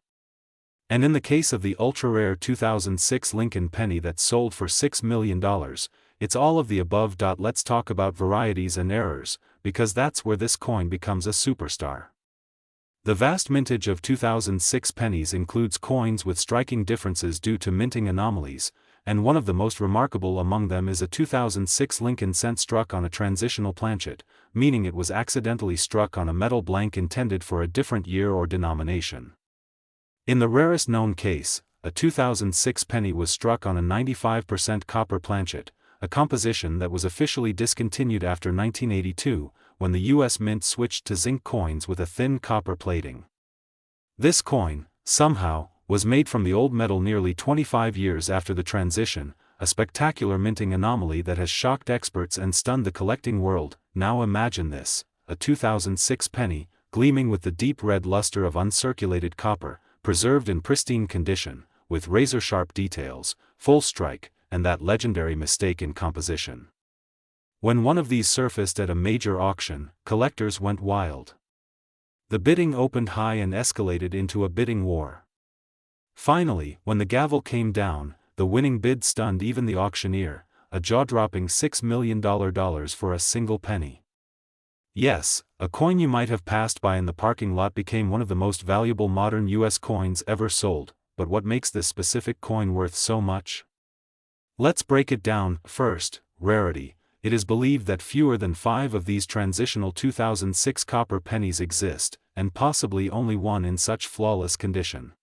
And in the case of the ultra-rare 2006 Lincoln penny that sold for $6 million, it's all of the above. Let's talk about varieties and errors, because that's where this coin becomes a superstar. The vast mintage of 2006 pennies includes coins with striking differences due to minting anomalies, and one of the most remarkable among them is a 2006 Lincoln cent struck on a transitional planchet, meaning it was accidentally struck on a metal blank intended for a different year or denomination. In the rarest known case, a 2006 penny was struck on a 95% copper planchet, a composition that was officially discontinued after 1982, when the U.S. Mint switched to zinc coins with a thin copper plating. This coin, somehow, was made from the old metal nearly 25 years after the transition, a spectacular minting anomaly that has shocked experts and stunned the collecting world. Now imagine this, a 2006 penny, gleaming with the deep red luster of uncirculated copper, preserved in pristine condition, with razor-sharp details, full strike, and that legendary mistake in composition. When one of these surfaced at a major auction, collectors went wild. The bidding opened high and escalated into a bidding war. Finally, when the gavel came down, the winning bid stunned even the auctioneer, a jaw-dropping $6 million for a single penny. Yes, a coin you might have passed by in the parking lot became one of the most valuable modern U.S. coins ever sold. But what makes this specific coin worth so much? Let's break it down. First, rarity. It is believed that fewer than 5 of these transitional 2006 copper pennies exist, and possibly only one in such flawless condition.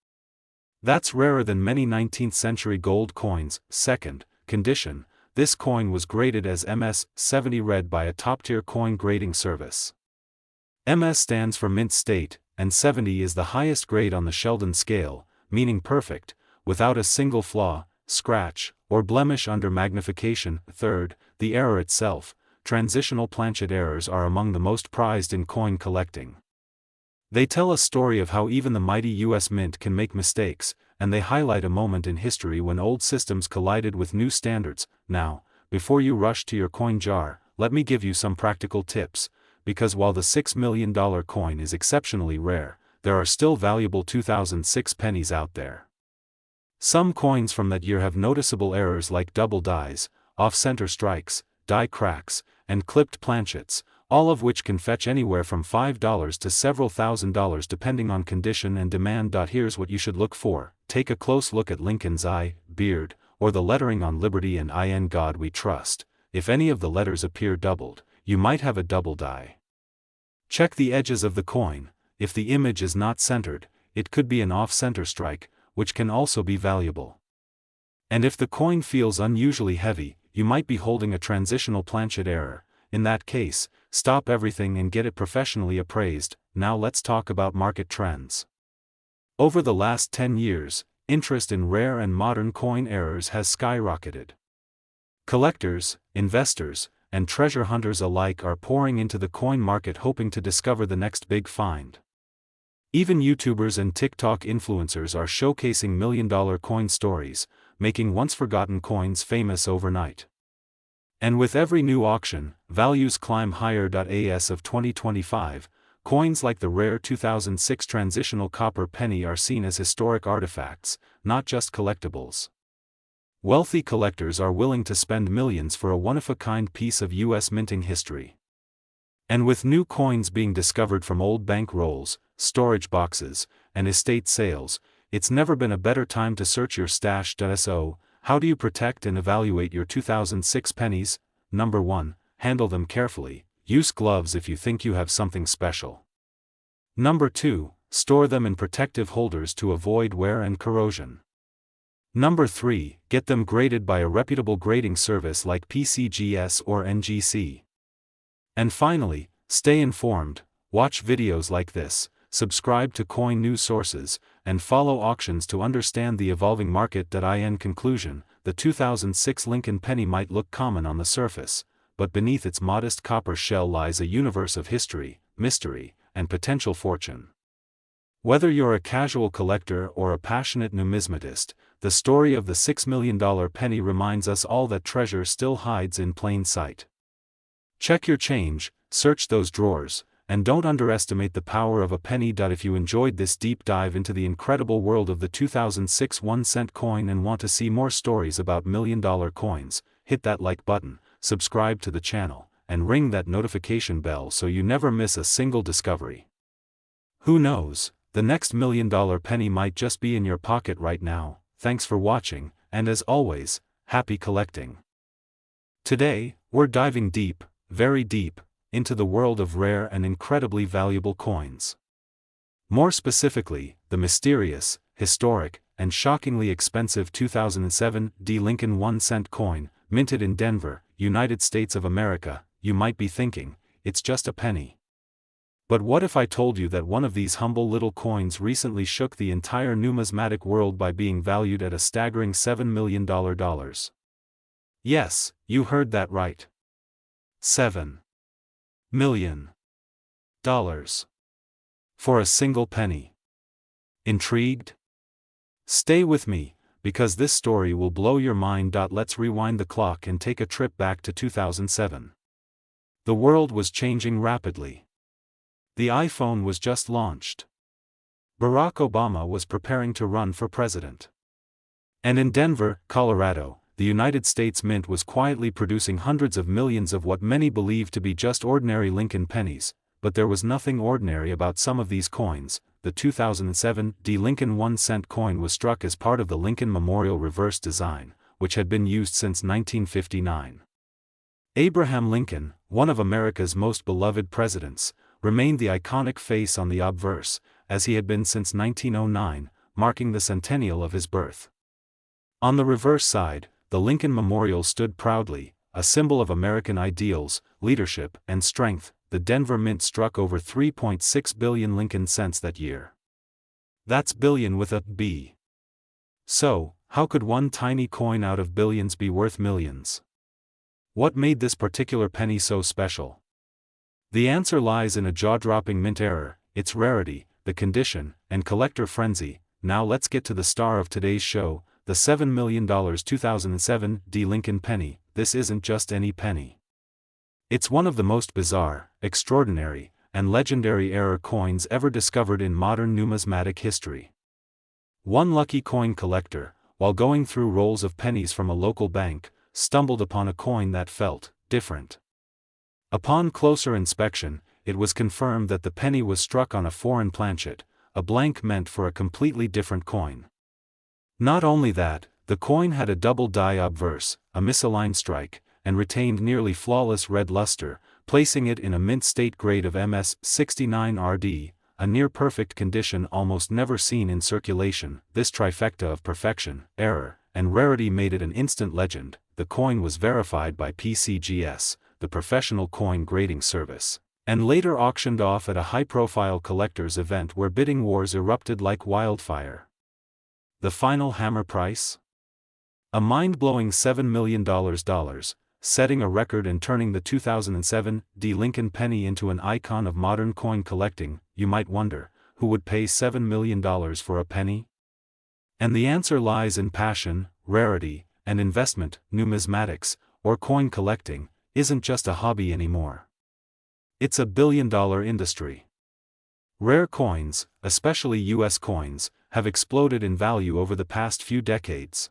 That's rarer than many 19th-century gold coins. Second, condition. This coin was graded as MS 70 red by a top-tier coin grading service. MS stands for mint state, and 70 is the highest grade on the Sheldon scale, meaning perfect, without a single flaw, scratch, or blemish under magnification. Third, the error itself. Transitional planchet errors are among the most prized in coin collecting. They tell a story of how even the mighty U.S. Mint can make mistakes, and they highlight a moment in history when old systems collided with new standards. Now, before you rush to your coin jar, let me give you some practical tips, because while the $6 million coin is exceptionally rare, there are still valuable 2006 pennies out there. Some coins from that year have noticeable errors like double dies, off-center strikes, die cracks, and clipped planchets, all of which can fetch anywhere from $5 to several $1,000s depending on condition and demand. Here's what you should look for. Take a close look at Lincoln's I, beard, or the lettering on Liberty and In God We Trust. If any of the letters appear doubled, you might have a double die. Check the edges of the coin. If the image is not centered, it could be an off-center strike, which can also be valuable. And if the coin feels unusually heavy, you might be holding a transitional planchet error. In that case, stop everything and get it professionally appraised. Now let's talk about market trends. Over the last 10 years, interest in rare and modern coin errors has skyrocketed. Collectors, investors, and treasure hunters alike are pouring into the coin market hoping to discover the next big find. Even YouTubers and TikTok influencers are showcasing million-dollar coin stories, making once-forgotten coins famous overnight. And with every new auction, values climb higher. As of 2025, coins like the rare 2006 transitional copper penny are seen as historic artifacts, not just collectibles. Wealthy collectors are willing to spend millions for a one-of-a-kind piece of U.S. minting history. And with new coins being discovered from old bank rolls, storage boxes, and estate sales, it's never been a better time to search your stash. So, how do you protect and evaluate your 2006 pennies? Number 1, handle them carefully. Use gloves if you think you have something special. Number 2, store them in protective holders to avoid wear and corrosion. Number 3, get them graded by a reputable grading service like PCGS or NGC. And finally, stay informed, watch videos like this, subscribe to coin news sources, and follow auctions to understand the evolving market. In conclusion, the 2006 Lincoln penny might look common on the surface, but beneath its modest copper shell lies a universe of history, mystery, and potential fortune. Whether you're a casual collector or a passionate numismatist, the story of the $6 million penny reminds us all that treasure still hides in plain sight. Check your change, search those drawers, and don't underestimate the power of a penny. If you enjoyed this deep dive into the incredible world of the 2006 1-cent coin and want to see more stories about million-dollar coins, hit that like button, subscribe to the channel, and ring that notification bell so you never miss a single discovery. Who knows, the next million-dollar penny might just be in your pocket right now. Thanks for watching, and as always, happy collecting. Today, we're diving deep, very deep, into the world of rare and incredibly valuable coins. More specifically, the mysterious, historic, and shockingly expensive 2007 Lincoln 1-cent coin, minted in Denver, United States of America. You might be thinking, it's just a penny. But what if I told you that one of these humble little coins recently shook the entire numismatic world by being valued at a staggering $7 million? Yes, you heard that right. $7 million. For a single penny. Intrigued? Stay with me, because this story will blow your mind. Let's rewind the clock and take a trip back to 2007. The world was changing rapidly. The iPhone was just launched. Barack Obama was preparing to run for president. And in Denver, Colorado, the United States Mint was quietly producing hundreds of millions of what many believed to be just ordinary Lincoln pennies, but there was nothing ordinary about some of these coins. The 2007 Lincoln 1-cent coin was struck as part of the Lincoln Memorial reverse design, which had been used since 1959. Abraham Lincoln, one of America's most beloved presidents, remained the iconic face on the obverse, as he had been since 1909, marking the centennial of his birth. On the reverse side, the Lincoln Memorial stood proudly, a symbol of American ideals, leadership, and strength. The Denver Mint struck over 3.6 billion Lincoln cents that year. That's billion with a B. So, how could one tiny coin out of billions be worth millions? What made this particular penny so special? The answer lies in a jaw-dropping mint error, its rarity, the condition, and collector frenzy. Now let's get to the star of today's show, the $7 million 2007 Lincoln penny. This isn't just any penny. It's one of the most bizarre, extraordinary, and legendary error coins ever discovered in modern numismatic history. One lucky coin collector, while going through rolls of pennies from a local bank, stumbled upon a coin that felt different. Upon closer inspection, it was confirmed that the penny was struck on a foreign planchet, a blank meant for a completely different coin. Not only that, the coin had a double die obverse, a misaligned strike, and retained nearly flawless red luster, placing it in a mint state grade of MS 69 RD, a near-perfect condition almost never seen in circulation. This trifecta of perfection, error, and rarity made it an instant legend. The coin was verified by PCGS, the professional coin grading service, and later auctioned off at a high-profile collectors event where bidding wars erupted like wildfire. The final hammer price? A mind-blowing $7 million, setting a record and turning the 2007 Lincoln penny into an icon of modern coin collecting. You might wonder, who would pay $7 million for a penny? And the answer lies in passion, rarity, and investment. Numismatics, or coin collecting, isn't just a hobby anymore. It's a billion-dollar industry. Rare coins, especially US coins, have exploded in value over the past few decades.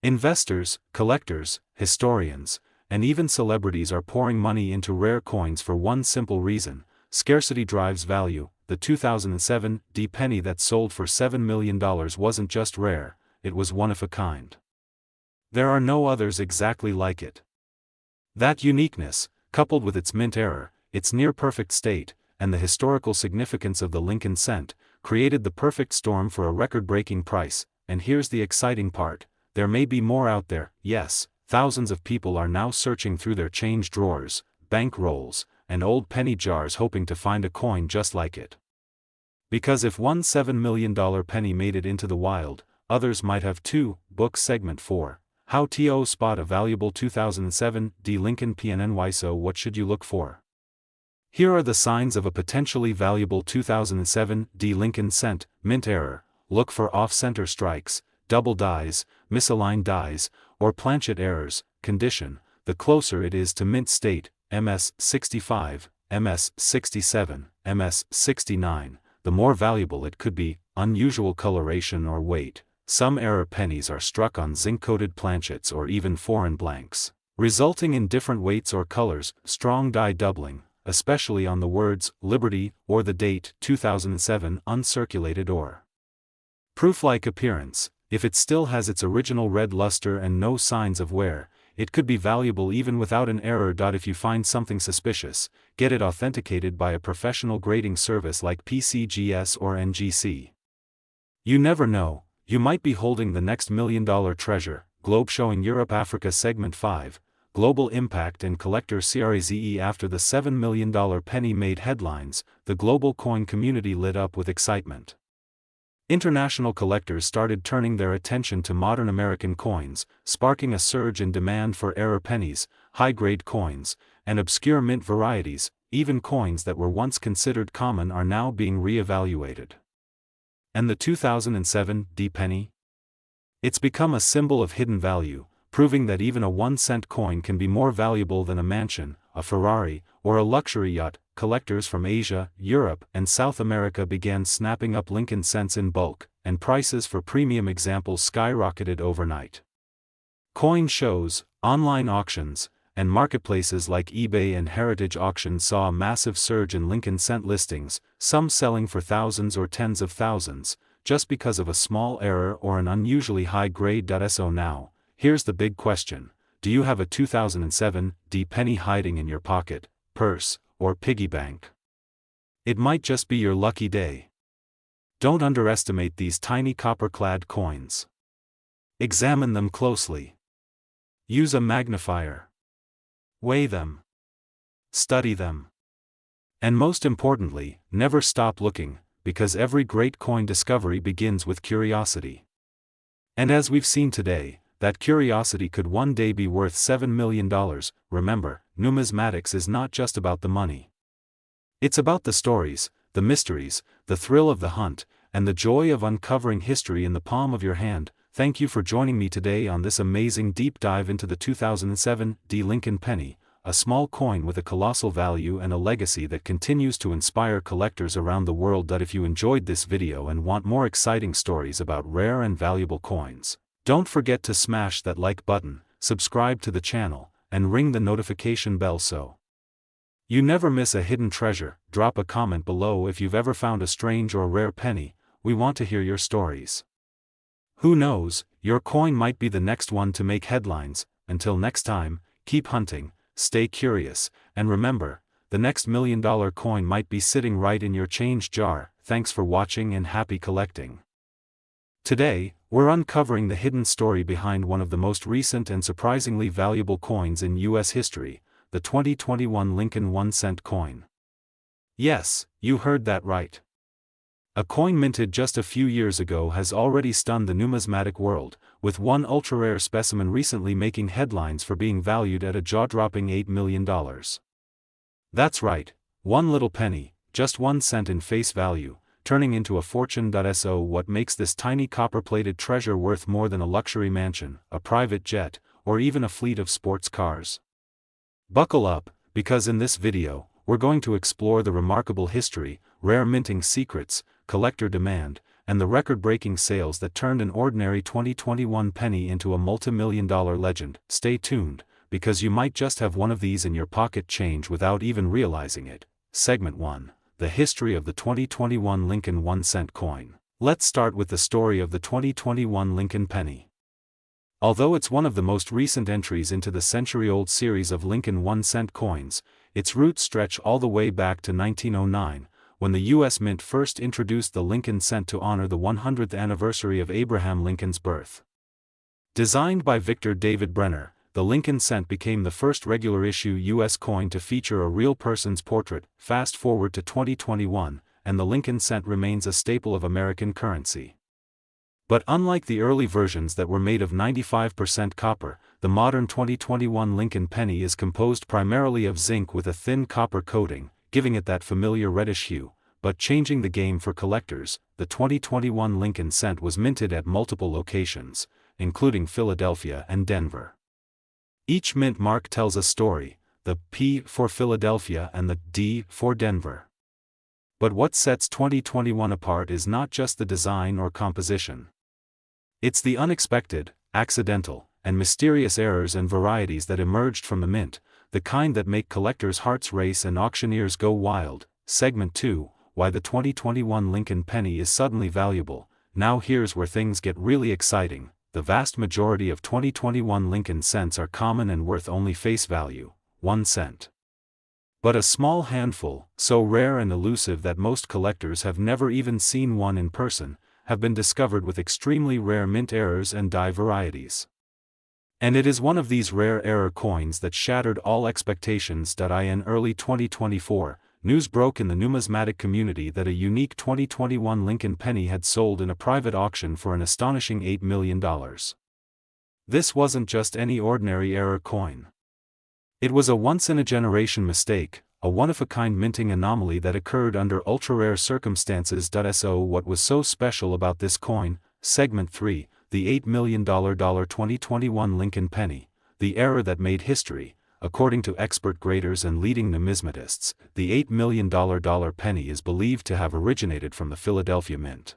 Investors, collectors, historians, and even celebrities are pouring money into rare coins for one simple reason: scarcity drives value. The 2007 penny that sold for $7 million wasn't just rare, it was one of a kind. There are no others exactly like it. That uniqueness, coupled with its mint era, its near-perfect state, and the historical significance of the Lincoln cent, created the perfect storm for a record-breaking price. And here's the exciting part: there may be more out there. Yes, thousands of people are now searching through their change drawers, bank rolls, and old penny jars hoping to find a coin just like it. Because if one $7 million penny made it into the wild, others might have too. Book segment 4. How to spot a valuable 2007 Lincoln PNNY. So what should you look for? Here are the signs of a potentially valuable 2007 Lincoln cent. Mint error: look for off-center strikes, double dies, misaligned dies, or planchet errors. Condition: the closer it is to mint state, MS 65, MS 67, MS 69, the more valuable it could be. Unusual coloration or weight: some error pennies are struck on zinc-coated planchets or even foreign blanks, resulting in different weights or colors. Strong die doubling, especially on the words Liberty or the date 2007 uncirculated or proof-like appearance. If it still has its original red luster and no signs of wear, it could be valuable even without an error. If you find something suspicious, get it authenticated by a professional grading service like PCGS or NGC. You never know, you might be holding the next million-dollar treasure. Globe showing Europe Africa segment 5. Global impact and collector CRAZE. After the $7 million penny made headlines, the global coin community lit up with excitement. International collectors started turning their attention to modern American coins, sparking a surge in demand for error pennies, high-grade coins, and obscure mint varieties. Even coins that were once considered common are now being re-evaluated. And the 2007 penny? It's become a symbol of hidden value, proving that even a 1-cent coin can be more valuable than a mansion, a Ferrari, or a luxury yacht. Collectors from Asia, Europe, and South America began snapping up Lincoln cents in bulk, and prices for premium examples skyrocketed overnight. Coin shows, online auctions, and marketplaces like eBay and Heritage Auctions saw a massive surge in Lincoln cent listings, some selling for thousands or tens of thousands, just because of a small error or an unusually high grade. So now, here's the big question: do you have a 2007 penny hiding in your pocket, purse, or piggy bank? It might just be your lucky day. Don't underestimate these tiny copper-clad coins. Examine them closely. Use a magnifier. Weigh them. Study them. And most importantly, never stop looking, because every great coin discovery begins with curiosity. And as we've seen today, that curiosity could one day be worth $7 million. Remember, numismatics is not just about the money. It's about the stories, the mysteries, the thrill of the hunt, and the joy of uncovering history in the palm of your hand. Thank you for joining me today on this amazing deep dive into the 2007 Lincoln penny, a small coin with a colossal value and a legacy that continues to inspire collectors around the world. If you enjoyed this video and want more exciting stories about rare and valuable coins, don't forget to smash that like button, subscribe to the channel, and ring the notification bell so you never miss a hidden treasure. Drop a comment below if you've ever found a strange or rare penny. We want to hear your stories. Who knows, your coin might be the next one to make headlines. Until next time, keep hunting, stay curious, and remember, the next $1 million coin might be sitting right in your change jar. Thanks for watching and happy collecting. Today, we're uncovering the hidden story behind one of the most recent and surprisingly valuable coins in U.S. history, the 2021 Lincoln 1-cent coin. Yes, you heard that right. A coin minted just a few years ago has already stunned the numismatic world, with one ultra-rare specimen recently making headlines for being valued at a jaw-dropping $8 million. That's right, one little penny, just 1 cent in face value, turning into a fortune. So what makes this tiny copper-plated treasure worth more than a luxury mansion, a private jet, or even a fleet of sports cars. Buckle up, because in this video, we're going to explore the remarkable history, rare minting secrets, collector demand, and the record-breaking sales that turned an ordinary 2021 penny into a multi-million-dollar legend. Stay tuned, because you might just have one of these in your pocket change without even realizing it. Segment 1. The history of the 2021 Lincoln 1-cent coin. Let's start with the story of the 2021 Lincoln penny. Although it's one of the most recent entries into the century-old series of Lincoln 1-cent coins, its roots stretch all the way back to 1909, when the U.S. Mint first introduced the Lincoln cent to honor the 100th anniversary of Abraham Lincoln's birth. Designed by Victor David Brenner, the Lincoln cent became the first regular-issue U.S. coin to feature a real person's portrait. Fast forward to 2021, and the Lincoln cent remains a staple of American currency. But unlike the early versions that were made of 95% copper, the modern 2021 Lincoln penny is composed primarily of zinc with a thin copper coating, giving it that familiar reddish hue. But changing the game for collectors, the 2021 Lincoln cent was minted at multiple locations, including Philadelphia and Denver. Each mint mark tells a story, the P for Philadelphia and the D for Denver. But what sets 2021 apart is not just the design or composition. It's the unexpected, accidental, and mysterious errors and varieties that emerged from the mint, the kind that make collectors' hearts race and auctioneers go wild. Segment 2, Why the 2021 Lincoln penny is suddenly valuable. Now here's where things get really exciting. The vast majority of 2021 Lincoln cents are common and worth only face value, 1 cent. But a small handful, so rare and elusive that most collectors have never even seen one in person, have been discovered with extremely rare mint errors and die varieties. And it is one of these rare error coins that shattered all expectations. In early 2024, news broke in the numismatic community that a unique 2021 Lincoln penny had sold in a private auction for an astonishing $8 million. This wasn't just any ordinary error coin. It was a once-in-a-generation mistake, a one-of-a-kind minting anomaly that occurred under ultra-rare circumstances. So what was so special about this coin? Segment 3, the $8 million 2021 Lincoln penny, the error that made history. According to expert graders and leading numismatists, the $8 million penny is believed to have originated from the Philadelphia Mint.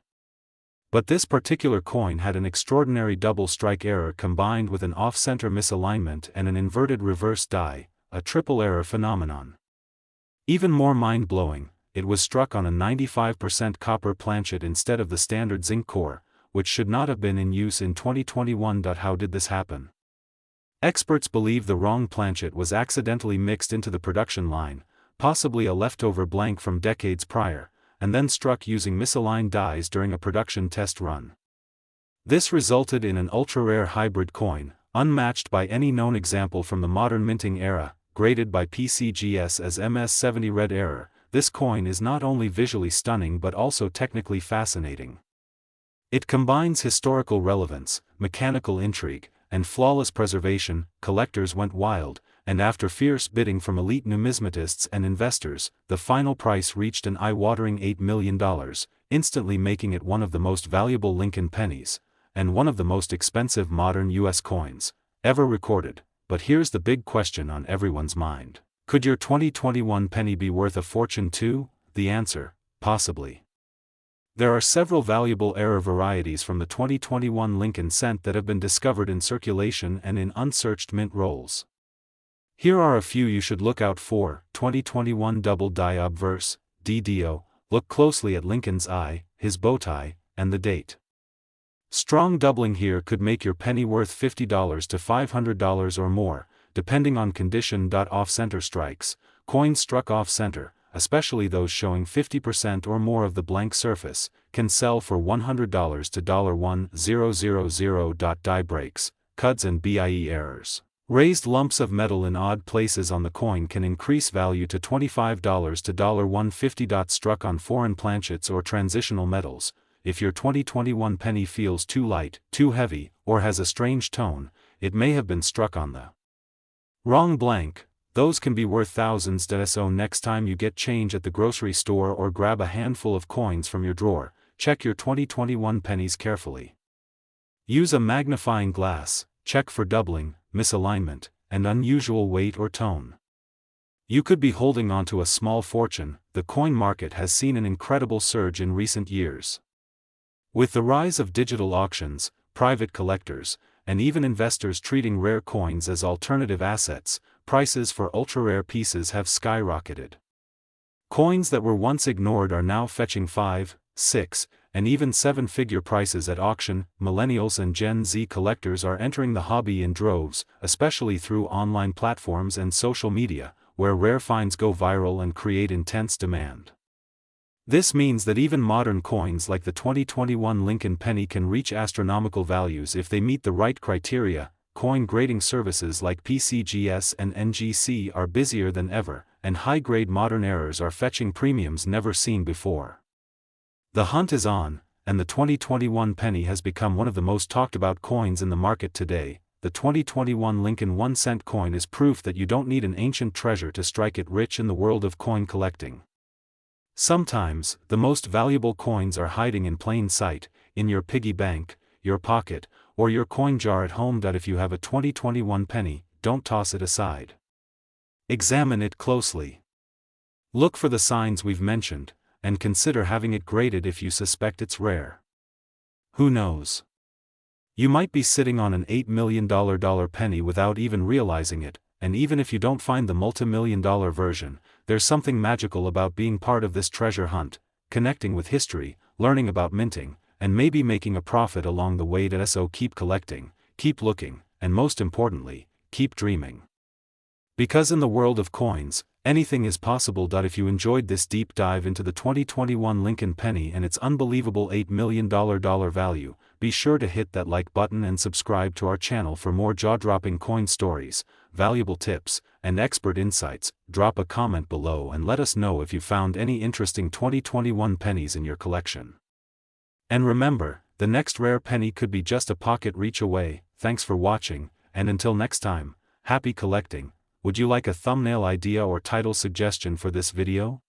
But this particular coin had an extraordinary double strike error combined with an off-center misalignment and an inverted reverse die, a triple error phenomenon. Even more mind-blowing, it was struck on a 95% copper planchet instead of the standard zinc core, which should not have been in use in 2021. How did this happen? Experts believe the wrong planchet was accidentally mixed into the production line, possibly a leftover blank from decades prior, and then struck using misaligned dies during a production test run. This resulted in an ultra-rare hybrid coin, unmatched by any known example from the modern minting era, graded by PCGS as MS70 red error. This coin is not only visually stunning but also technically fascinating. It combines historical relevance, mechanical intrigue, and flawless preservation. Collectors went wild, and after fierce bidding from elite numismatists and investors, the final price reached an eye-watering $8 million, instantly making it one of the most valuable Lincoln pennies, and one of the most expensive modern U.S. coins ever recorded. But here's the big question on everyone's mind. Could your 2021 penny be worth a fortune too? The answer, possibly. There are several valuable error varieties from the 2021 Lincoln cent that have been discovered in circulation and in unsearched mint rolls. Here are a few you should look out for. 2021 Double Die Obverse, DDO. Look closely at Lincoln's eye, his bow tie, and the date. Strong doubling here could make your penny worth $50 to $500 or more, depending on condition. Off-center strikes, coins struck off-center, especially those showing 50% or more of the blank surface, can sell for $100 to $1,000. Die breaks, cuts and BIE errors. Raised lumps of metal in odd places on the coin can increase value to $25 to $150. Struck on foreign planchets or transitional metals. If your 2021 penny feels too light, too heavy, or has a strange tone, it may have been struck on the wrong blank. Those can be worth thousands. So next time you get change at the grocery store or grab a handful of coins from your drawer, check your 2021 pennies carefully. Use a magnifying glass, check for doubling, misalignment, and unusual weight or tone. You could be holding onto a small fortune. The coin market has seen an incredible surge in recent years. With the rise of digital auctions, private collectors, and even investors treating rare coins as alternative assets, prices for ultra-rare pieces have skyrocketed. Coins that were once ignored are now fetching 5, 6, and even 7-figure prices at auction. Millennials and Gen Z collectors are entering the hobby in droves, especially through online platforms and social media, where rare finds go viral and create intense demand. This means that even modern coins like the 2021 Lincoln penny can reach astronomical values if they meet the right criteria. Coin grading services like PCGS and NGC are busier than ever, and high-grade modern errors are fetching premiums never seen before. The hunt is on, and the 2021 penny has become one of the most talked about coins in the market today. The 2021 Lincoln 1-cent coin is proof that you don't need an ancient treasure to strike it rich in the world of coin collecting. Sometimes, the most valuable coins are hiding in plain sight, in your piggy bank, your pocket, or your coin jar at home. That if you have a 2021 penny, don't toss it aside. Examine it closely. Look for the signs we've mentioned, and consider having it graded if you suspect it's rare. Who knows? You might be sitting on an $8 million penny without even realizing it, and even if you don't find the multi-million-dollar version, there's something magical about being part of this treasure hunt, connecting with history, learning about minting, and maybe making a profit along the way. So keep collecting, keep looking, and most importantly, keep dreaming. Because in the world of coins, anything is possible. If you enjoyed this deep dive into the 2021 Lincoln penny and its unbelievable $8 million value, be sure to hit that like button and subscribe to our channel for more jaw-dropping coin stories, valuable tips, and expert insights. Drop a comment below and let us know if you found any interesting 2021 pennies in your collection. And remember, the next rare penny could be just a pocket reach away. Thanks for watching, and until next time, happy collecting. Would you like a thumbnail idea or title suggestion for this video?